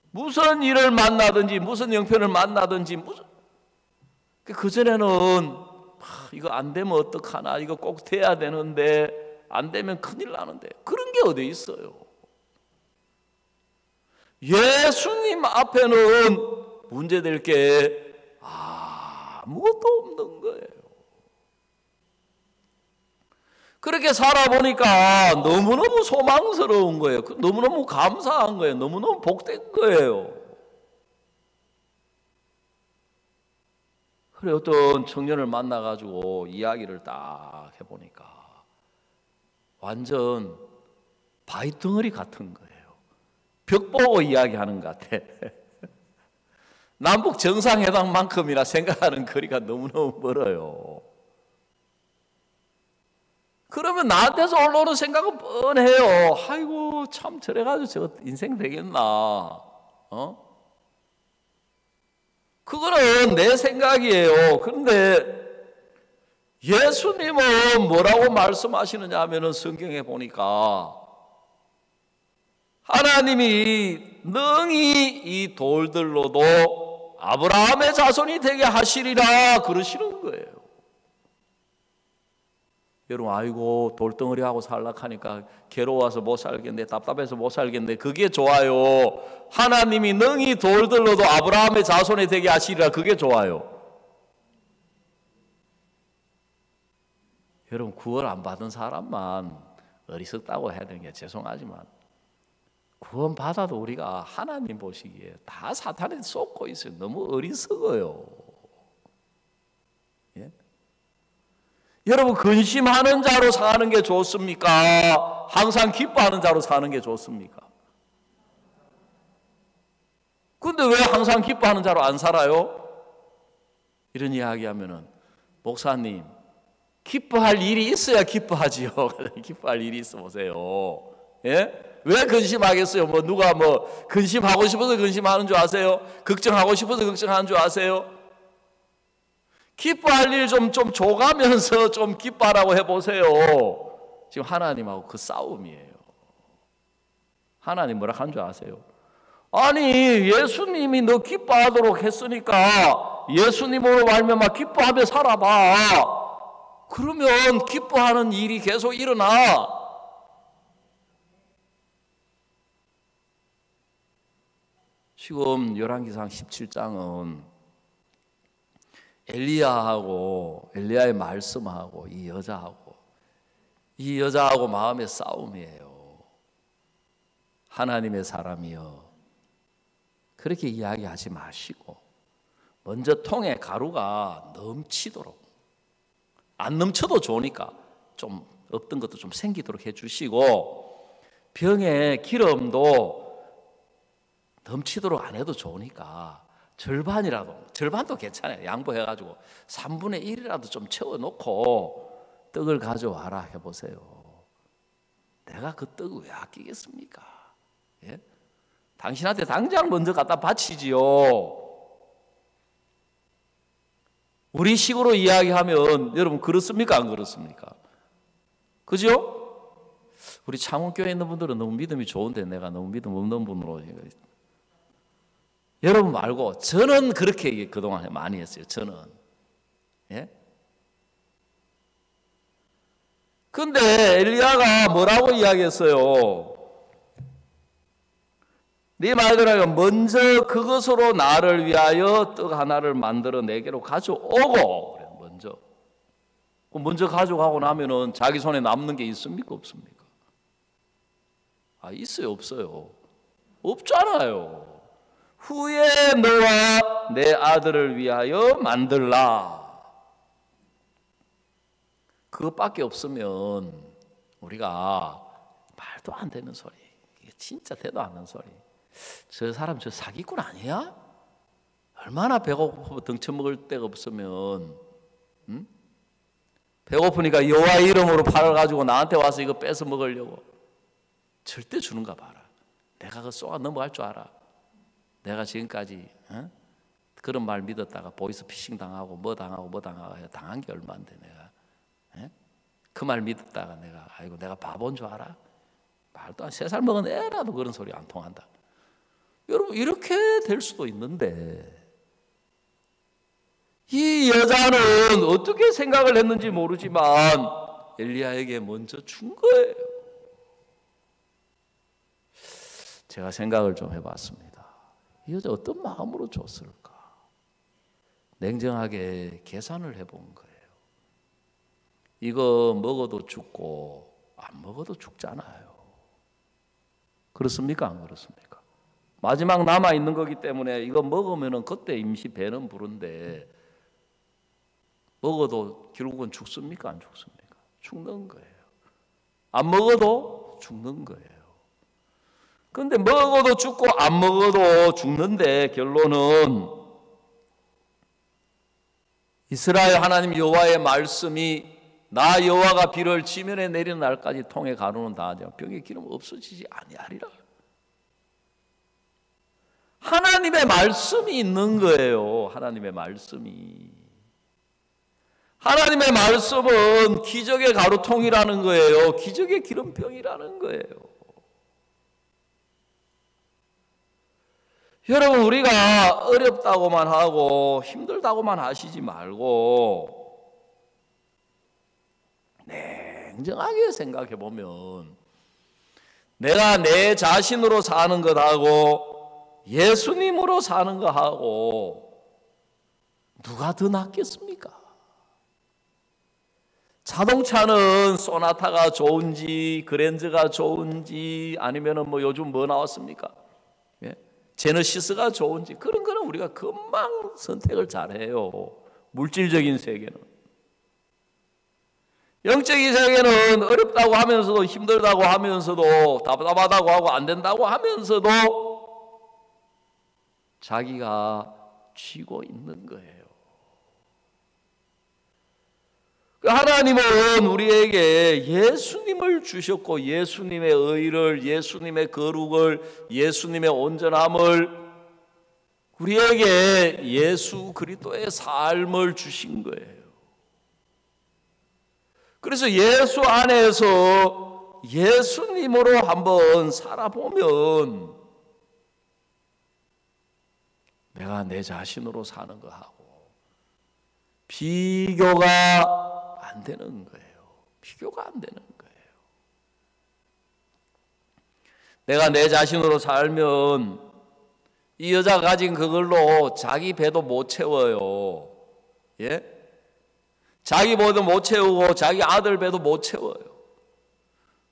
무슨 일을 만나든지 무슨 형편을 만나든지 그전에는 이거 안 되면 어떡하나, 이거 꼭 돼야 되는데 안 되면 큰일 나는데, 그런 게 어디 있어요? 예수님 앞에는 문제될 게 아무것도 없는 거예요. 그렇게 살아보니까 너무너무 소망스러운 거예요. 너무너무 감사한 거예요. 너무너무 복된 거예요. 그래 어떤 청년을 만나가지고 이야기를 딱 해보니까 완전 바위덩어리 같은 거예요. 벽 보고 이야기하는 것 같아. 남북 정상회담만큼이나 생각하는 거리가 너무너무 멀어요. 그러면 나한테서 올라오는 생각은 뻔해요. 아이고 참 저래가지고 저 인생 되겠나, 그거는 내 생각이에요. 그런데 예수님은 뭐라고 말씀하시느냐 하면은 성경에 보니까 하나님이 능히 이 돌들로도 아브라함의 자손이 되게 하시리라 그러시는 거예요. 여러분, 아이고 돌덩어리하고 살락하니까 괴로워서 못 살겠네, 답답해서 못 살겠네, 그게 좋아요? 하나님이 능히 돌들로도 아브라함의 자손이 되게 하시리라, 그게 좋아요? 여러분, 구원 안 받은 사람만 어리석다고 해야 되는 게 죄송하지만 구원 받아도 우리가 하나님 보시기에 다 사탄에 쏟고 있어요. 너무 어리석어요. 예? 여러분, 근심하는 자로 사는 게 좋습니까? 항상 기뻐하는 자로 사는 게 좋습니까? 근데 왜 항상 기뻐하는 자로 안 살아요? 이런 이야기 하면은, 목사님, 기뻐할 일이 있어야 기뻐하지요. 기뻐할 일이 있어 보세요. 예? 왜 근심하겠어요? 누가 근심하고 싶어서 근심하는 줄 아세요? 걱정하고 싶어서 걱정하는 줄 아세요? 기뻐할 일 좀 줘가면서 좀 기뻐하라고 해보세요. 지금 하나님하고 그 싸움이에요. 하나님 뭐라 한 줄 아세요? 아니 예수님이 너 기뻐하도록 했으니까 예수님으로 말미암아 기뻐하며 살아봐. 그러면 기뻐하는 일이 계속 일어나. 지금 열왕기상 17장은 엘리야의 말씀하고 이 여자하고 마음의 싸움이에요. 하나님의 사람이여, 그렇게 이야기하지 마시고 먼저 통에 가루가 넘치도록, 안 넘쳐도 좋으니까 좀 없던 것도 좀 생기도록 해주시고, 병에 기름도 넘치도록 안 해도 좋으니까 절반도 괜찮아요. 양보해가지고 3분의 1이라도 좀 채워놓고 떡을 가져와라 해보세요. 내가 그 떡을 왜 아끼겠습니까? 예? 당신한테 당장 먼저 갖다 바치지요. 우리 식으로 이야기하면 여러분 그렇습니까? 안 그렇습니까? 그죠? 우리 창원교회에 있는 분들은 너무 믿음이 좋은데 내가 너무 믿음 없는 분으로, 여러분 말고 저는 그렇게 그동안 많이 했어요. 저는. 예? 근데 엘리야가 뭐라고 이야기했어요? 네 말대로 먼저 그것으로 나를 위하여 떡 하나를 만들어 내게로 가져오고, 그래, 먼저 가져가고 나면은 자기 손에 남는 게 있습니까? 없습니까? 아, 있어요? 없어요? 없잖아요. 후에 너와 내 아들을 위하여 만들라. 그것밖에 없으면 우리가 말도 안 되는 소리, 이게 진짜 대도 않는 소리, 저 사람 저 사기꾼 아니야? 얼마나 배고프고 덩쳐먹을 데가 없으면, 배고프니까 여호와 이름으로 팔을 가지고 나한테 와서 이거 뺏어 먹으려고. 절대 주는가 봐라. 내가 그 쏘아 넘어갈 줄 알아? 내가 지금까지 그런 말 믿었다가 보이스피싱 당하고 뭐 당하고 당한 게 얼마인데 내가 그 말 믿었다가 내가 바보인 줄 알아? 말도 안, 3살 먹은 애라도 그런 소리 안 통한다. 여러분 이렇게 될 수도 있는데, 이 여자는 어떻게 생각을 했는지 모르지만 엘리야에게 먼저 준 거예요. 제가 생각을 좀 해봤습니다. 이 여자 어떤 마음으로 줬을까? 냉정하게 계산을 해본 거예요. 이거 먹어도 죽고 안 먹어도 죽잖아요. 그렇습니까? 안 그렇습니까? 마지막 남아있는 거기 때문에 이거 먹으면 그때 임시 배는 부른데, 먹어도 결국은 죽습니까? 안 죽습니까? 죽는 거예요. 안 먹어도 죽는 거예요. 그런데 먹어도 죽고 안 먹어도 죽는데 결론은 이스라엘 하나님 여호와의 말씀이 나 여호와가 비를 지면에 내리는 날까지 통에 가루는 다하되 병의 기름 없어지지 아니하리라. 하나님의 말씀이 있는 거예요. 하나님의 말씀이. 하나님의 말씀은 기적의 가루통이라는 거예요. 기적의 기름병이라는 거예요. 여러분 우리가 어렵다고만 하고 힘들다고만 하시지 말고 냉정하게 생각해 보면 내가 내 자신으로 사는 것하고 예수님으로 사는 것하고 누가 더 낫겠습니까? 자동차는 소나타가 좋은지 그랜저가 좋은지 아니면은 뭐 요즘 뭐 나왔습니까? 제너시스가 좋은지, 그런 거는 우리가 금방 선택을 잘해요. 물질적인 세계는. 영적인 세계는 어렵다고 하면서도 힘들다고 하면서도 답답하다고 하고 안 된다고 하면서도 자기가 쥐고 있는 거예요. 하나님은 우리에게 예수님을 주셨고 예수님의 의를, 예수님의 거룩을, 예수님의 온전함을, 우리에게 예수 그리스도의 삶을 주신 거예요. 그래서 예수 안에서 예수님으로 한번 살아보면 내가 내 자신으로 사는 거하고 비교가 안 되는 거예요. 비교가 안 되는 거예요. 내가 내 자신으로 살면 이 여자가 가진 그걸로 자기 배도 못 채워요. 예? 자기 배도 못 채우고 자기 아들 배도 못 채워요.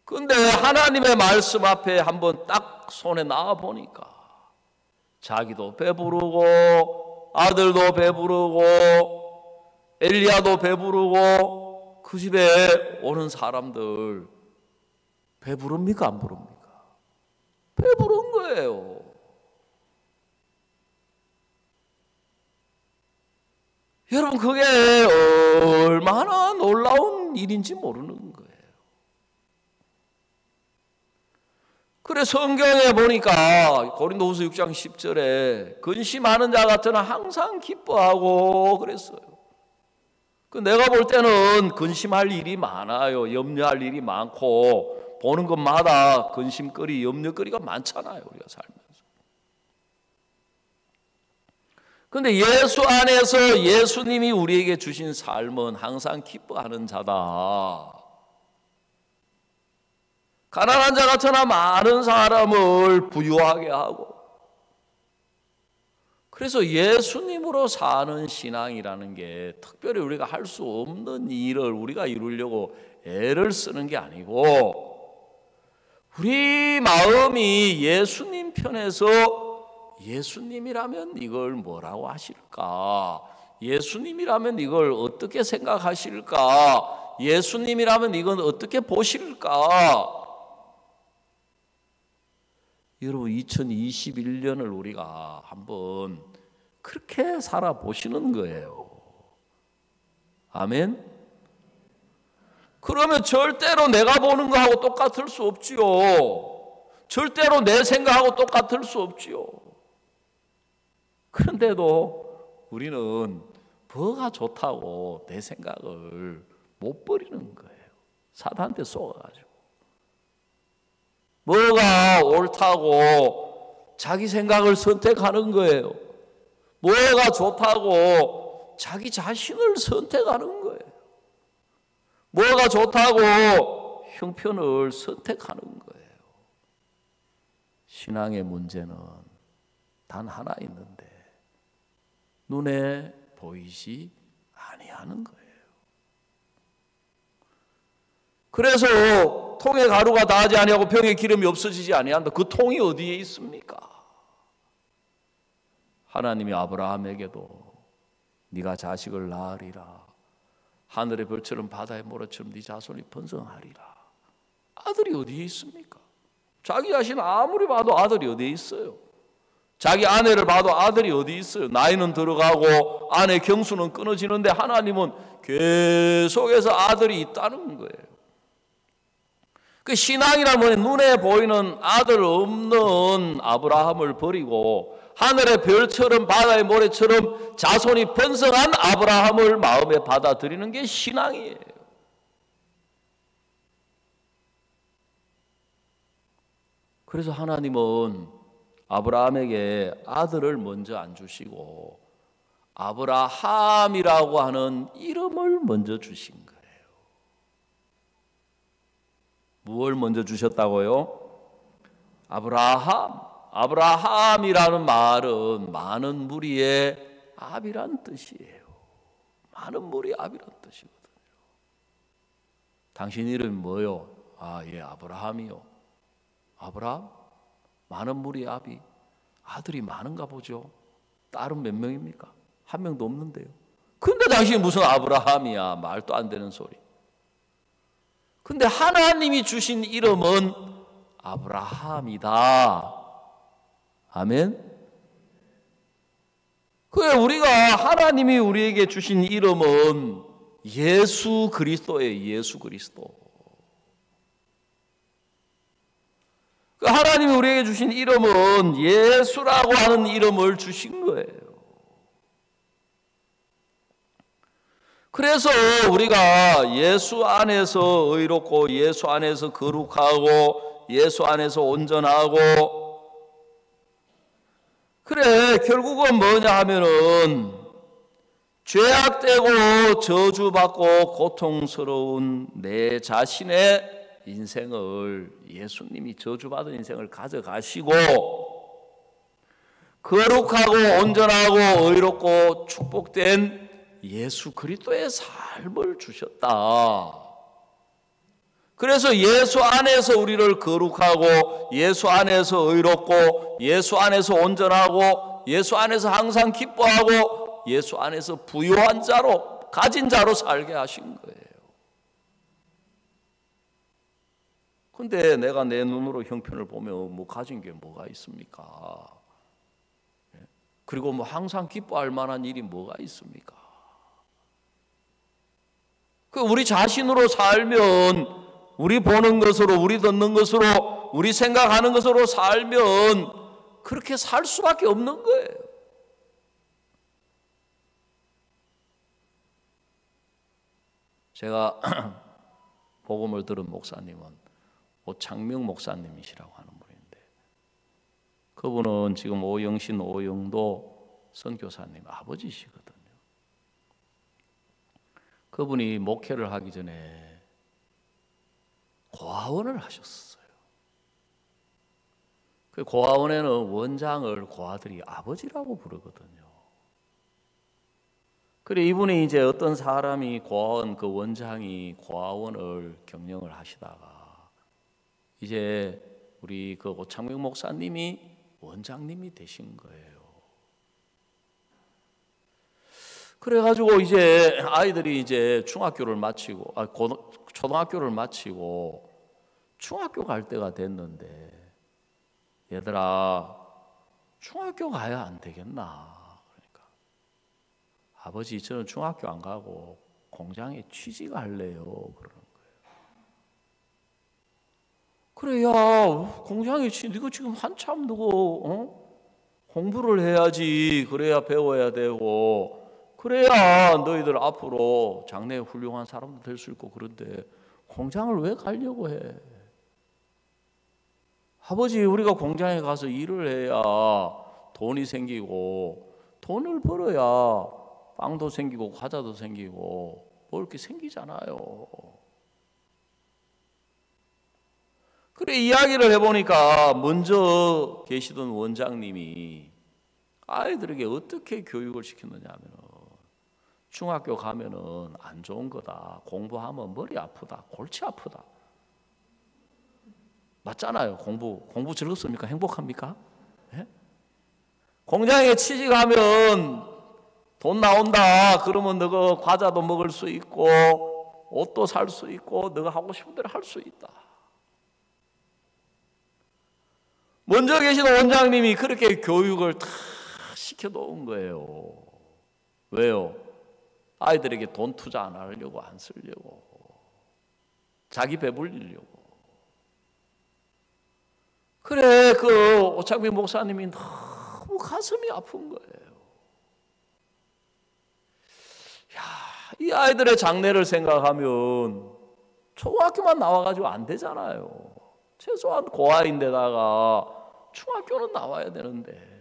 근데 하나님의 말씀 앞에 한번 딱 손에 놔 보니까 자기도 배부르고 아들도 배부르고 엘리야도 배부르고 그 집에 오는 사람들 배부릅니까 안 부릅니까? 배부른 거예요. 여러분 그게 얼마나 놀라운 일인지 모르는 거예요. 그래 성경에 보니까 고린도후서 6장 10절에 근심하는 자 같으나 항상 기뻐하고 그랬어요. 내가 볼 때는 근심할 일이 많아요. 염려할 일이 많고 보는 것마다 근심거리, 염려거리가 많잖아요. 우리가 살면서. 그런데 예수 안에서 예수님이 우리에게 주신 삶은 항상 기뻐하는 자다. 가난한 자 같으나 많은 사람을 부유하게 하고, 그래서 예수님으로 사는 신앙이라는 게 특별히 우리가 할 수 없는 일을 우리가 이루려고 애를 쓰는 게 아니고, 우리 마음이 예수님 편에서 예수님이라면 이걸 뭐라고 하실까? 예수님이라면 이걸 어떻게 생각하실까? 예수님이라면 이건 어떻게 보실까? 여러분 2021년을 우리가 한번 그렇게 살아보시는 거예요. 아멘? 그러면 절대로 내가 보는 거하고 똑같을 수 없지요. 절대로 내 생각하고 똑같을 수 없지요. 그런데도 우리는 뭐가 좋다고 내 생각을 못 버리는 거예요. 사단한테 속아가지고. 뭐가 옳다고 자기 생각을 선택하는 거예요. 뭐가 좋다고 자기 자신을 선택하는 거예요. 뭐가 좋다고 형편을 선택하는 거예요. 신앙의 문제는 단 하나 있는데 눈에 보이지 아니하는 거예요. 그래서 통에 가루가 닿지 아니하고 병에 기름이 없어지지 아니한다. 그 통이 어디에 있습니까? 하나님이 아브라함에게도 네가 자식을 낳으리라. 하늘의 별처럼 바다의 모래처럼 네 자손이 번성하리라. 아들이 어디에 있습니까? 자기 자신 아무리 봐도 아들이 어디에 있어요? 자기 아내를 봐도 아들이 어디 있어요? 나이는 들어가고 아내 경수는 끊어지는데 하나님은 계속해서 아들이 있다는 거예요. 그 신앙이라면 눈에 보이는 아들 없는 아브라함을 버리고 하늘의 별처럼 바다의 모래처럼 자손이 번성한 아브라함을 마음에 받아들이는 게 신앙이에요. 그래서 하나님은 아브라함에게 아들을 먼저 안 주시고 아브라함이라고 하는 이름을 먼저 주신 거예요. 무엇을 먼저 주셨다고요? 아브라함이라는 말은 많은 무리의 압이란 뜻이에요. 많은 무리의 압이란 뜻이거든요. 당신 이름이 뭐요? 예, 아브라함이요. 아브라함? 많은 무리의 압이 아들이 많은가 보죠. 딸은 몇 명입니까? 한 명도 없는데요. 근데 당신이 무슨 아브라함이야? 말도 안 되는 소리. 근데 하나님이 주신 이름은 아브라함이다. 아멘. 그래 우리가 하나님이 우리에게 주신 이름은 예수 그리스도예요. 예수 그리스도. 하나님이 우리에게 주신 이름은 예수라고 하는 이름을 주신 거예요. 그래서 우리가 예수 안에서 의롭고 예수 안에서 거룩하고 예수 안에서 온전하고 그래, 결국은 뭐냐 하면은 죄악되고 저주받고 고통스러운 내 자신의 인생을 예수님이 저주받은 인생을 가져가시고 거룩하고 온전하고 의롭고 축복된 예수 그리스도의 삶을 주셨다. 그래서 예수 안에서 우리를 거룩하고 예수 안에서 의롭고 예수 안에서 온전하고 예수 안에서 항상 기뻐하고 예수 안에서 부유한 자로 가진 자로 살게 하신 거예요. 근데 내가 내 눈으로 형편을 보면 뭐 가진 게 뭐가 있습니까? 그리고 뭐 항상 기뻐할 만한 일이 뭐가 있습니까? 그 우리 자신으로 살면 우리 보는 것으로 우리 듣는 것으로 우리 생각하는 것으로 살면 그렇게 살 수밖에 없는 거예요. 제가 복음을 들은 목사님은 오창명 목사님이시라고 하는 분인데 그분은 지금 오영신 오영도 선교사님 아버지시거든요. 그분이 목회를 하기 전에 고아원을 하셨어요. 그 고아원에는 원장을 고아들이 아버지라고 부르거든요. 그래 이분이 이제 어떤 사람이 고아원 그 원장이 고아원을 경영을 하시다가 이제 우리 그 오창명 목사님이 원장님이 되신 거예요. 그래가지고 이제 아이들이 이제 중학교를 마치고 초등학교를 마치고 중학교 갈 때가 됐는데 얘들아 중학교 가야 안 되겠나? 그러니까 아버지 저는 중학교 안 가고 공장에 취직할래요. 그러는 거예요. 그래 야 공장에 네가 지금 한참 공부를 해야지. 그래야 배워야 되고 그래야 너희들 앞으로 장래에 훌륭한 사람도 될 수 있고 그런데 공장을 왜 가려고 해? 아버지 우리가 공장에 가서 일을 해야 돈이 생기고 돈을 벌어야 빵도 생기고 과자도 생기고 뭐 이렇게 생기잖아요. 그래 이야기를 해보니까 먼저 계시던 원장님이 아이들에게 어떻게 교육을 시켰느냐 하면 중학교 가면은 안 좋은 거다. 공부하면 머리 아프다. 골치 아프다. 맞잖아요. 공부 즐겁습니까? 행복합니까? 네? 공장에 취직하면 돈 나온다. 그러면 너가 과자도 먹을 수 있고 옷도 살 수 있고 너가 하고 싶은 대로 할 수 있다. 먼저 계신 원장님이 그렇게 교육을 다 시켜놓은 거예요. 왜요? 아이들에게 돈 투자 안 하려고 안 쓰려고 자기 배불리려고. 그래 그 오창민 목사님이 너무 가슴이 아픈 거예요. 야, 이 아이들의 장래를 생각하면 초등학교만 나와가지고 안 되잖아요. 최소한 고아인데다가 중학교는 나와야 되는데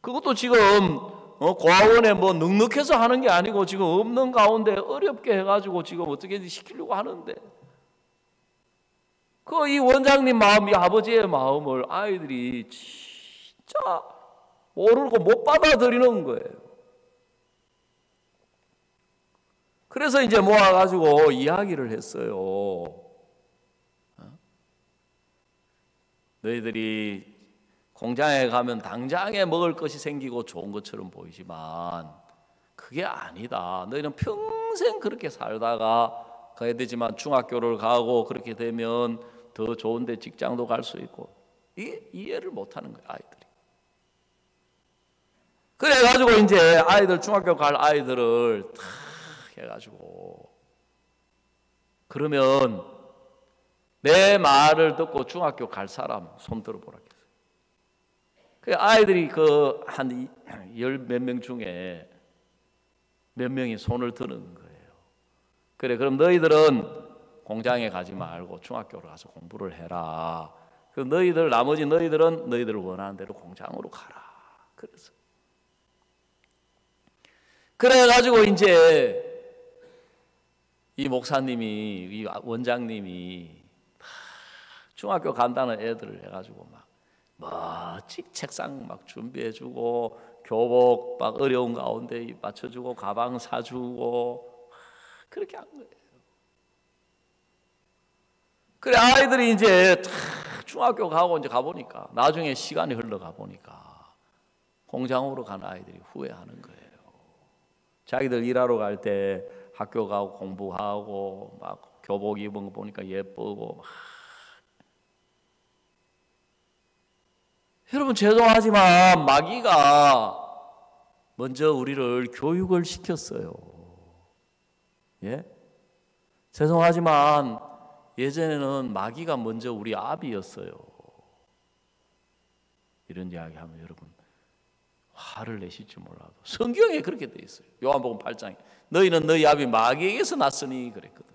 그것도 지금 고아원에 뭐 넉넉해서 하는 게 아니고 지금 없는 가운데 어렵게 해가지고 지금 어떻게든 시키려고 하는데 그 이 원장님 마음, 이 아버지의 마음을 아이들이 진짜 모르고 못 받아들이는 거예요. 그래서 이제 모아가지고 이야기를 했어요. 너희들이 공장에 가면 당장에 먹을 것이 생기고 좋은 것처럼 보이지만 그게 아니다. 너희는 평생 그렇게 살다가 가야 되지만 중학교를 가고 그렇게 되면 더 좋은 데 직장도 갈 수 있고 이게 이해를 못하는 거예요. 아이들이. 그래가지고 이제 아이들 중학교 갈 아이들을 다 해가지고 그러면 내 말을 듣고 중학교 갈 사람 손 들어보라 했어요. 그 아이들이 그 한 열 몇 명 중에 몇 명이 손을 드는 거예요. 그래 그럼 너희들은 공장에 가지 말고 중학교로 가서 공부를 해라. 그 너희들 나머지 너희들은 너희들 원하는 대로 공장으로 가라. 그래가지고 이제 이 목사님이, 이 원장님이 중학교 간다는 애들을 해가지고 막 멋진 책상 막 준비해주고 교복 막 어려운 가운데 맞춰주고 가방 사주고 그렇게 한 거예요. 그래 아이들이 이제 중학교 가고 이제 가보니까 나중에 시간이 흘러가 보니까 공장으로 간 아이들이 후회하는 거예요. 자기들 일하러 갈 때 학교 가고 공부하고 막 교복 입은 거 보니까 예쁘고 막. 여러분 죄송하지만 마귀가 먼저 우리를 교육을 시켰어요. 예? 죄송하지만 예전에는 마귀가 먼저 우리 아비였어요. 이런 이야기하면 여러분 화를 내실지 몰라도 성경에 그렇게 돼 있어요. 요한복음 8장에 너희는 너희 아비 마귀에게서 났으니 그랬거든요.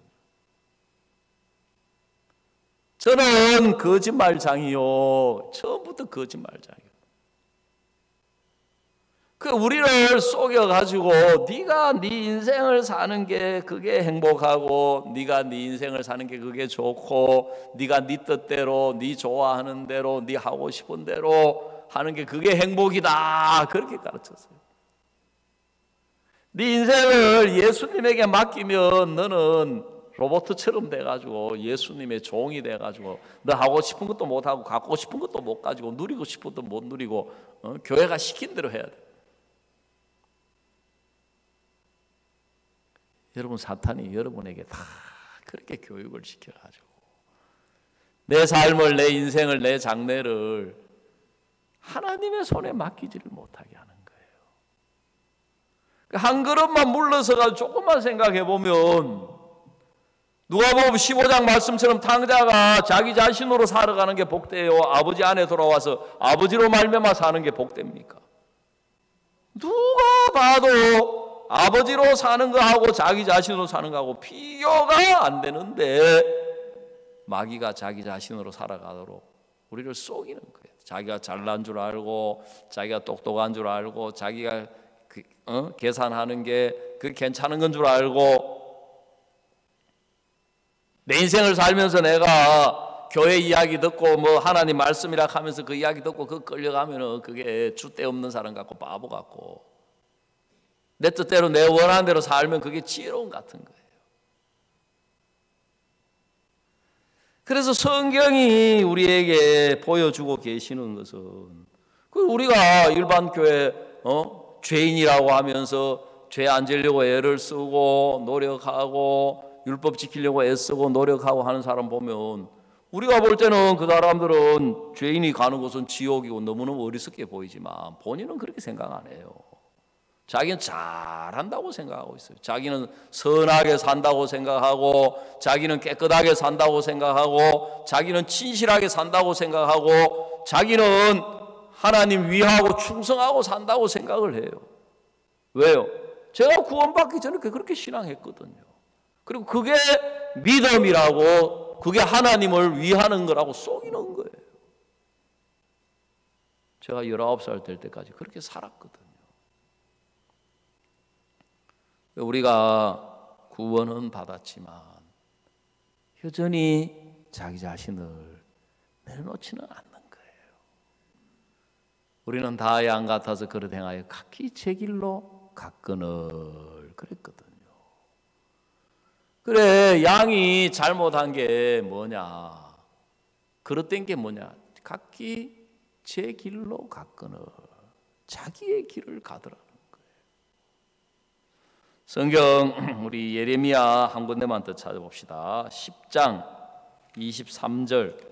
저는 거짓말장이요. 처음부터 거짓말장이요. 그 우리를 속여가지고 네가 네 인생을 사는 게 그게 행복하고 네가 네 인생을 사는 게 그게 좋고 네가 네 뜻대로 네 좋아하는 대로 네 하고 싶은 대로 하는 게 그게 행복이다. 그렇게 가르쳤어요. 네 인생을 예수님에게 맡기면 너는 로봇처럼 돼가지고 예수님의 종이 돼가지고 너 하고 싶은 것도 못하고 갖고 싶은 것도 못 가지고 누리고 싶은 것도 못 누리고 교회가 시킨 대로 해야 돼. 여러분 사탄이 여러분에게 다 그렇게 교육을 시켜가지고 내 삶을 내 인생을 내 장래를 하나님의 손에 맡기지를 못하게 하는 거예요. 한 걸음만 물러서가 조금만 생각해 보면 누가복음 15장 말씀처럼 탕자가 자기 자신으로 살아가는 게 복되요 아버지 안에 돌아와서 아버지로 말미암아 사는 게 복됩니까? 누가 봐도 아버지로 사는 거하고 자기 자신으로 사는 거하고 비교가 안 되는데 마귀가 자기 자신으로 살아가도록 우리를 속이는 거예요. 자기가 잘난 줄 알고 자기가 똑똑한 줄 알고 자기가 계산하는 게 그게 괜찮은 건 줄 알고 내 인생을 살면서 내가 교회 이야기 듣고 뭐 하나님 말씀이라 하면서 그 이야기 듣고 그 끌려가면은 그게 줏대 없는 사람 같고 바보 같고 내 뜻대로 내 원하는 대로 살면 그게 지혜로움 같은 거예요. 그래서 성경이 우리에게 보여주고 계시는 것은 우리가 일반 교회 죄인이라고 하면서 죄 안 지려고 애를 쓰고 노력하고 율법 지키려고 애쓰고 노력하고 하는 사람 보면 우리가 볼 때는 그 사람들은 죄인이 가는 곳은 지옥이고 너무너무 어리석게 보이지만 본인은 그렇게 생각 안 해요. 자기는 잘한다고 생각하고 있어요. 자기는 선하게 산다고 생각하고 자기는 깨끗하게 산다고 생각하고 자기는 진실하게 산다고 생각하고 자기는 하나님 위하고 충성하고 산다고 생각을 해요. 왜요? 제가 구원받기 전에 그렇게 신앙했거든요. 그리고 그게 믿음이라고 그게 하나님을 위하는 거라고 속이는 거예요. 제가 19살 될 때까지 그렇게 살았거든요. 우리가 구원은 받았지만 여전히 자기 자신을 내려놓지는 않는 거예요. 우리는 다 양 같아서 그릇 행하여 각기 제 길로 갔거늘 그랬거든요. 그래 양이 잘못한 게 뭐냐? 그릇된 게 뭐냐? 각기 제 길로 갔거늘 자기의 길을 가더라는 거예요. 성경 우리 예레미야 한 군데만 더 찾아봅시다. 10장 23절.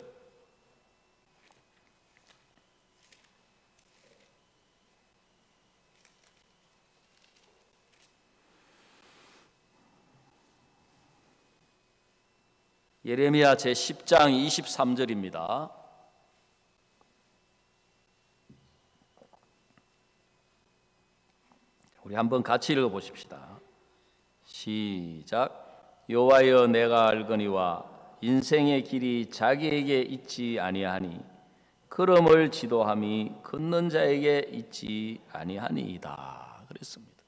예레미야 제10장 23절입니다. 우리 한번 같이 읽어보십시다. 시작. 여호와여 내가 알거니와 인생의 길이 자기에게 있지 아니하니 걸음을 지도함이 걷는 자에게 있지 아니하니이다 그랬습니다.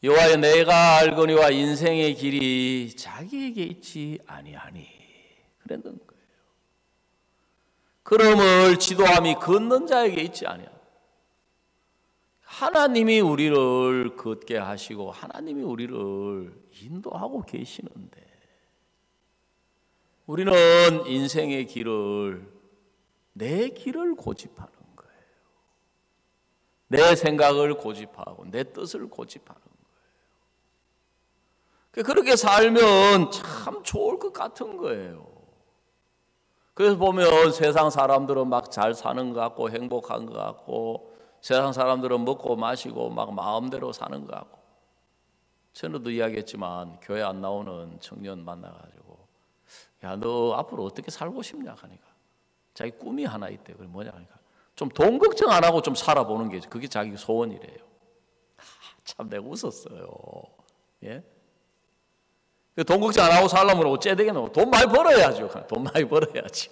여호와여 내가 알거니와 인생의 길이 자기에게 있지 아니하니 그랬는 거예요. 걸음을 지도함이 걷는 자에게 있지 아니하니. 하나님이 우리를 걷게 하시고 하나님이 우리를 인도하고 계시는데 우리는 인생의 길을 내 길을 고집하는 거예요. 내 생각을 고집하고 내 뜻을 고집하는 거예요. 그렇게 살면 참 좋을 것 같은 거예요. 그래서 보면 세상 사람들은 막 잘 사는 것 같고 행복한 것 같고 세상 사람들은 먹고 마시고 막 마음대로 사는 것 같고. 전에도 이야기했지만 교회 안 나오는 청년 만나가지고 야, 너 앞으로 어떻게 살고 싶냐 하니까 자기 꿈이 하나 있대. 그게 뭐냐 하니까 좀 돈 걱정 안 하고 좀 살아보는 게 그게 자기 소원이래요. 참 내가 웃었어요. 예? 돈 걱정 안 하고 살려면 어째 되겠노? 돈 많이 벌어야죠. 돈 많이 벌어야죠.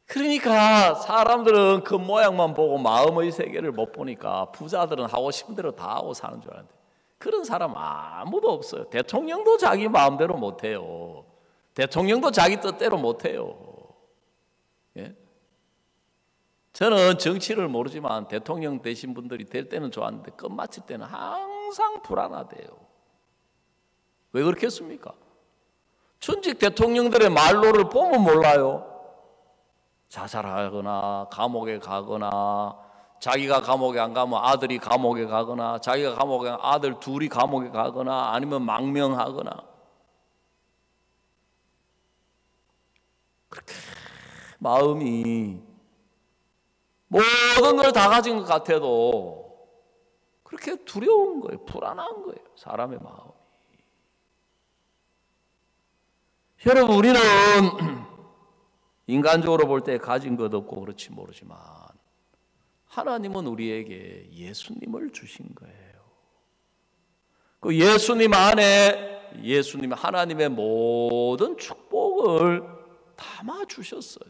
그러니까 사람들은 그 모양만 보고 마음의 세계를 못 보니까 부자들은 하고 싶은 대로 다 하고 사는 줄 알았는데 그런 사람 아무도 없어요. 대통령도 자기 마음대로 못해요. 대통령도 자기 뜻대로 못해요. 예? 저는 정치를 모르지만 대통령 되신 분들이 될 때는 좋았는데 끝마칠 때는 항상 불안하대요. 왜 그렇겠습니까? 전직 대통령들의 말로를 보면 몰라요. 자살하거나 감옥에 가거나 자기가 감옥에 안 가면 아들이 감옥에 가거나 자기가 감옥에 가면 아들 둘이 감옥에 가거나 아니면 망명하거나 그렇게 마음이 모든 걸 다 가진 것 같아도 그렇게 두려운 거예요. 불안한 거예요. 사람의 마음이. 여러분 우리는 인간적으로 볼 때 가진 것 없고 그렇지 모르지만 하나님은 우리에게 예수님을 주신 거예요. 그 예수님 안에 예수님 하나님의 모든 축복을 담아 주셨어요.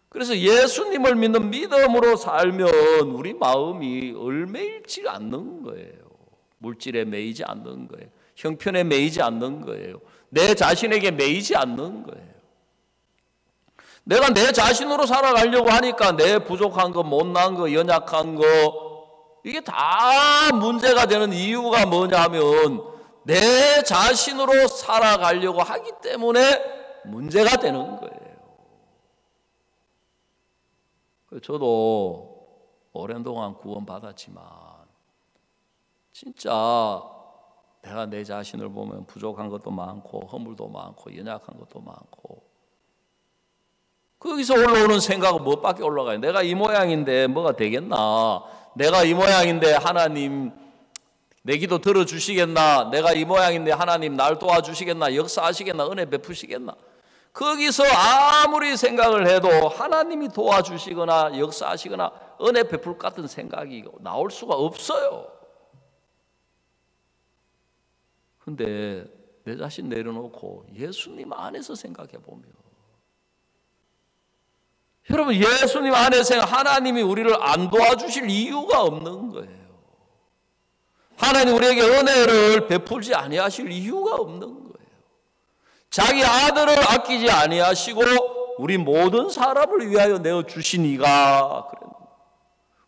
그래서 예수님을 믿는 믿음으로 살면 우리 마음이 얼매일지 않는 거예요. 물질에 매이지 않는 거예요. 형편에 매이지 않는 거예요. 내 자신에게 매이지 않는 거예요. 내가 내 자신으로 살아가려고 하니까 내 부족한 거, 못난 거, 연약한 거 이게 다 문제가 되는 이유가 뭐냐면 내 자신으로 살아가려고 하기 때문에 문제가 되는 거예요. 저도 오랜 동안 구원받았지만 진짜 내가 내 자신을 보면 부족한 것도 많고 허물도 많고 연약한 것도 많고 거기서 올라오는 생각은 무엇밖에 올라가요? 내가 이 모양인데 뭐가 되겠나? 내가 이 모양인데 하나님 내 기도 들어주시겠나? 내가 이 모양인데 하나님 날 도와주시겠나? 역사하시겠나? 은혜 베푸시겠나? 거기서 아무리 생각을 해도 하나님이 도와주시거나 역사하시거나 은혜 베풀 것 같은 생각이 나올 수가 없어요. 근데 내 자신 내려놓고 예수님 안에서 생각해 보면 여러분 예수님 안에서 하나님이 우리를 안 도와주실 이유가 없는 거예요. 하나님 우리에게 은혜를 베풀지 아니하실 이유가 없는 거예요. 자기 아들을 아끼지 아니하시고 우리 모든 사람을 위하여 내어주시니가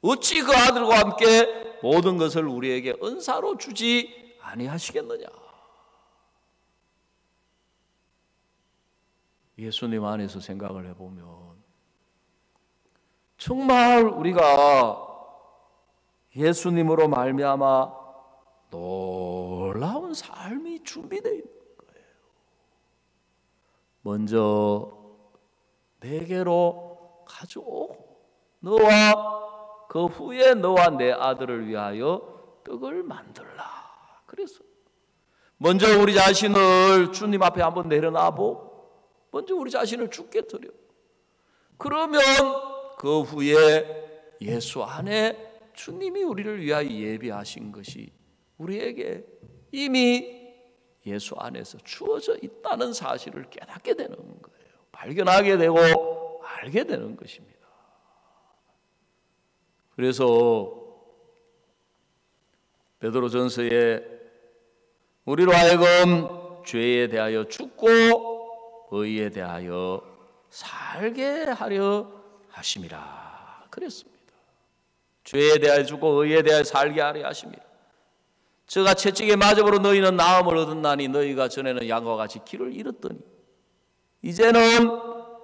어찌 그 아들과 함께 모든 것을 우리에게 은사로 주지 아니하시겠느냐. 예수님 안에서 생각을 해보면 정말 우리가 예수님으로 말미암아 놀라운 삶이 준비되어 있는 거예요. 먼저 내게로 가져오고 너와 그 후에 너와 내 아들을 위하여 떡을 만들라. 그래서 먼저 우리 자신을 주님 앞에 한번 내려놔보고 먼저 우리 자신을 주께 드려. 그러면 그 후에 예수 안에 주님이 우리를 위하여 예비하신 것이 우리에게 이미 예수 안에서 주어져 있다는 사실을 깨닫게 되는 거예요. 발견하게 되고 알게 되는 것입니다. 그래서 베드로전서에 우리로 하여금 죄에 대하여 죽고 의에 대하여 살게 하려 하심이라 그랬습니다. 죄에 대하여 죽고 의에 대하여 살게 하려 하심이라. 저가 채찍에 맞음으로 너희는 나음을 얻었나니 너희가 전에는 양과 같이 길을 잃었더니 이제는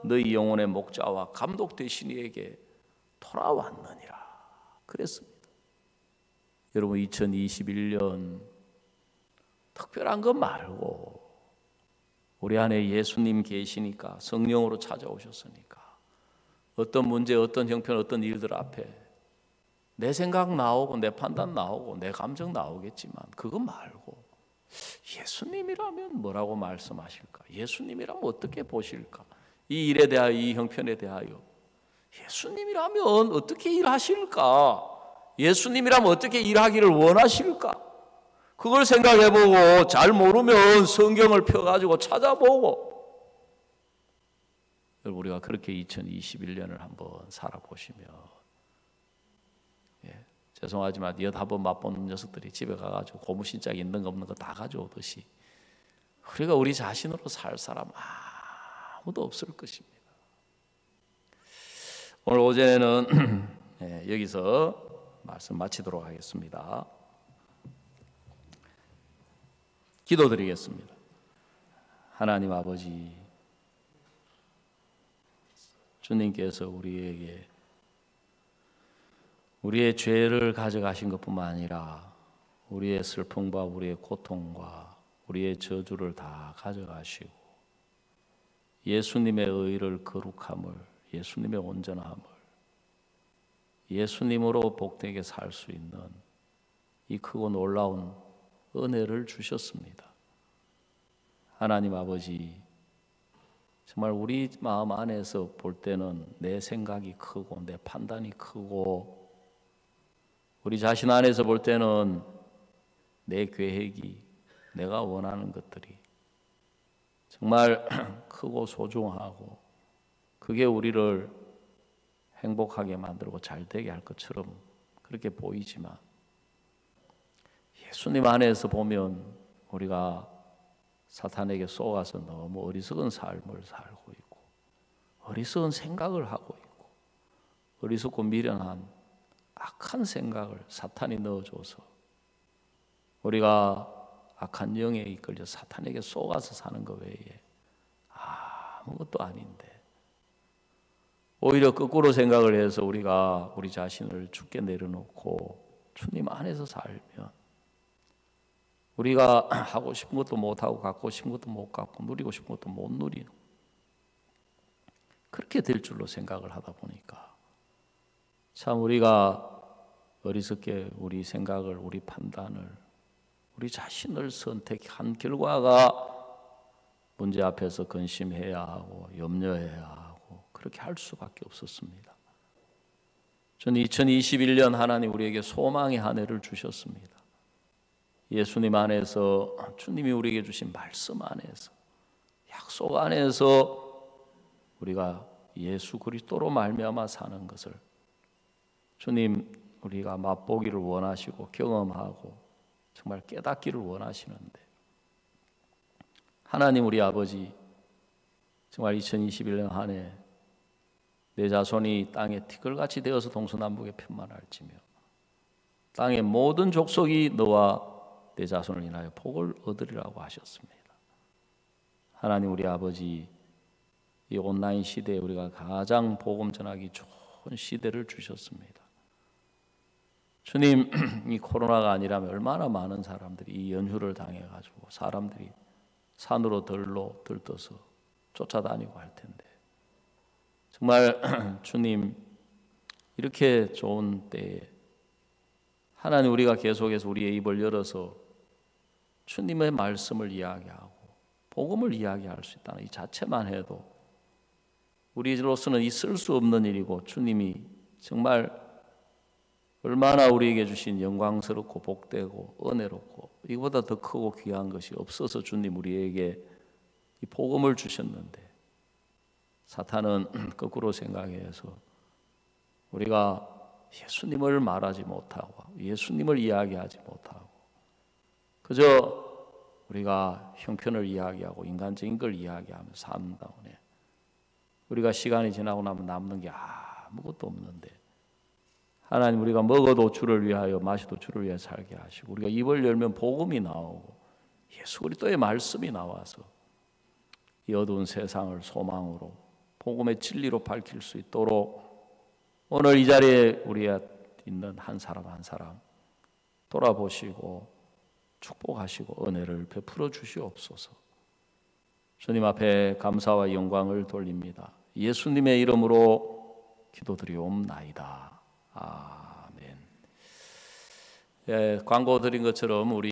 너희 영혼의 목자와 감독 되신 이에게 돌아왔느니라 그랬습니다. 여러분 2021년 특별한 것 말고 우리 안에 예수님 계시니까 성령으로 찾아오셨으니까 어떤 문제, 어떤 형편, 어떤 일들 앞에 내 생각 나오고 내 판단 나오고 내 감정 나오겠지만 그거 말고 예수님이라면 뭐라고 말씀하실까? 예수님이라면 어떻게 보실까? 이 일에 대하여 이 형편에 대하여 예수님이라면 어떻게 일하실까? 예수님이라면 어떻게 일하기를 원하실까? 그걸 생각해보고 잘 모르면 성경을 펴가지고 찾아보고 우리가 그렇게 2021년을 한번 살아보시면 죄송하지만 8번 맛본 녀석들이 집에 가가지고 고무신짝 있는 거 없는 거 다 가져오듯이 우리가 우리 자신으로 살 사람 아무도 없을 것입니다. 오늘 오전에는 여기서 말씀 마치도록 하겠습니다. 기도드리겠습니다. 하나님 아버지, 주님께서 우리에게 우리의 죄를 가져가신 것뿐만 아니라 우리의 슬픔과 우리의 고통과 우리의 저주를 다 가져가시고 예수님의 의를 거룩함을, 예수님의 온전함을, 예수님으로 복되게 살 수 있는 이 크고 놀라운 은혜를 주셨습니다. 하나님 아버지, 정말 우리 마음 안에서 볼 때는 내 생각이 크고 내 판단이 크고 우리 자신 안에서 볼 때는 내 계획이, 내가 원하는 것들이 정말 크고 소중하고 그게 우리를 행복하게 만들고 잘되게 할 것처럼 그렇게 보이지만 예수님 안에서 보면 우리가 사탄에게 쏘아서 너무 어리석은 삶을 살고 있고 어리석은 생각을 하고 있고 어리석고 미련한 악한 생각을 사탄이 넣어줘서 우리가 악한 영에 이끌려 사탄에게 쏘아서 사는 것 외에 아무것도 아닌데 오히려 거꾸로 생각을 해서 우리가 우리 자신을 주께 내려놓고 주님 안에서 살면 우리가 하고 싶은 것도 못하고 갖고 싶은 것도 못 갖고 누리고 싶은 것도 못 누리는 그렇게 될 줄로 생각을 하다 보니까 참 우리가 어리석게 우리 생각을, 우리 판단을, 우리 자신을 선택한 결과가 문제 앞에서 근심해야 하고 염려해야 하고 그렇게 할 수밖에 없었습니다. 저는 2021년 하나님 우리에게 소망의 한 해를 주셨습니다. 예수님 안에서 주님이 우리에게 주신 말씀 안에서 약속 안에서 우리가 예수 그리스도로 말미암아 사는 것을 주님 우리가 맛보기를 원하시고 경험하고 정말 깨닫기를 원하시는데 하나님 우리 아버지 정말 2021년 한 해 내 자손이 땅에 티끌같이 되어서 동서남북에 편만할지며 땅의 모든 족속이 너와 내 자손을 인하여 복을 얻으리라고 하셨습니다. 하나님 우리 아버지 이 온라인 시대에 우리가 가장 복음 전하기 좋은 시대를 주셨습니다. 주님 이 코로나가 아니라면 얼마나 많은 사람들이 이 연휴를 당해가지고 사람들이 산으로 들떠서 쫓아다니고 할 텐데 정말 주님 이렇게 좋은 때에 하나님 우리가 계속해서 우리의 입을 열어서 주님의 말씀을 이야기하고 복음을 이야기할 수 있다는 이 자체만 해도 우리로서는 있을 수 없는 일이고 주님이 정말 얼마나 우리에게 주신 영광스럽고 복되고 은혜롭고 이보다 더 크고 귀한 것이 없어서 주님 우리에게 이 복음을 주셨는데 사탄은 거꾸로 생각해서 우리가 예수님을 말하지 못하고 예수님을 이야기하지 못하고 그저 우리가 형편을 이야기하고 인간적인 걸 이야기하면서 산다 보네. 우리가 시간이 지나고 나면 남는 게 아무것도 없는데 하나님 우리가 먹어도 주를 위하여 마셔도 주를 위하여 살게 하시고 우리가 입을 열면 복음이 나오고 예수 그리스도의 말씀이 나와서 이 어두운 세상을 소망으로 복음의 진리로 밝힐 수 있도록 오늘 이 자리에 우리가 있는 한 사람 한 사람 돌아보시고 축복하시고 은혜를 베풀어 주시옵소서. 주님 앞에 감사와 영광을 돌립니다. 예수님의 이름으로 기도드리옵나이다. 아멘. 예, 광고 드린 것처럼 우리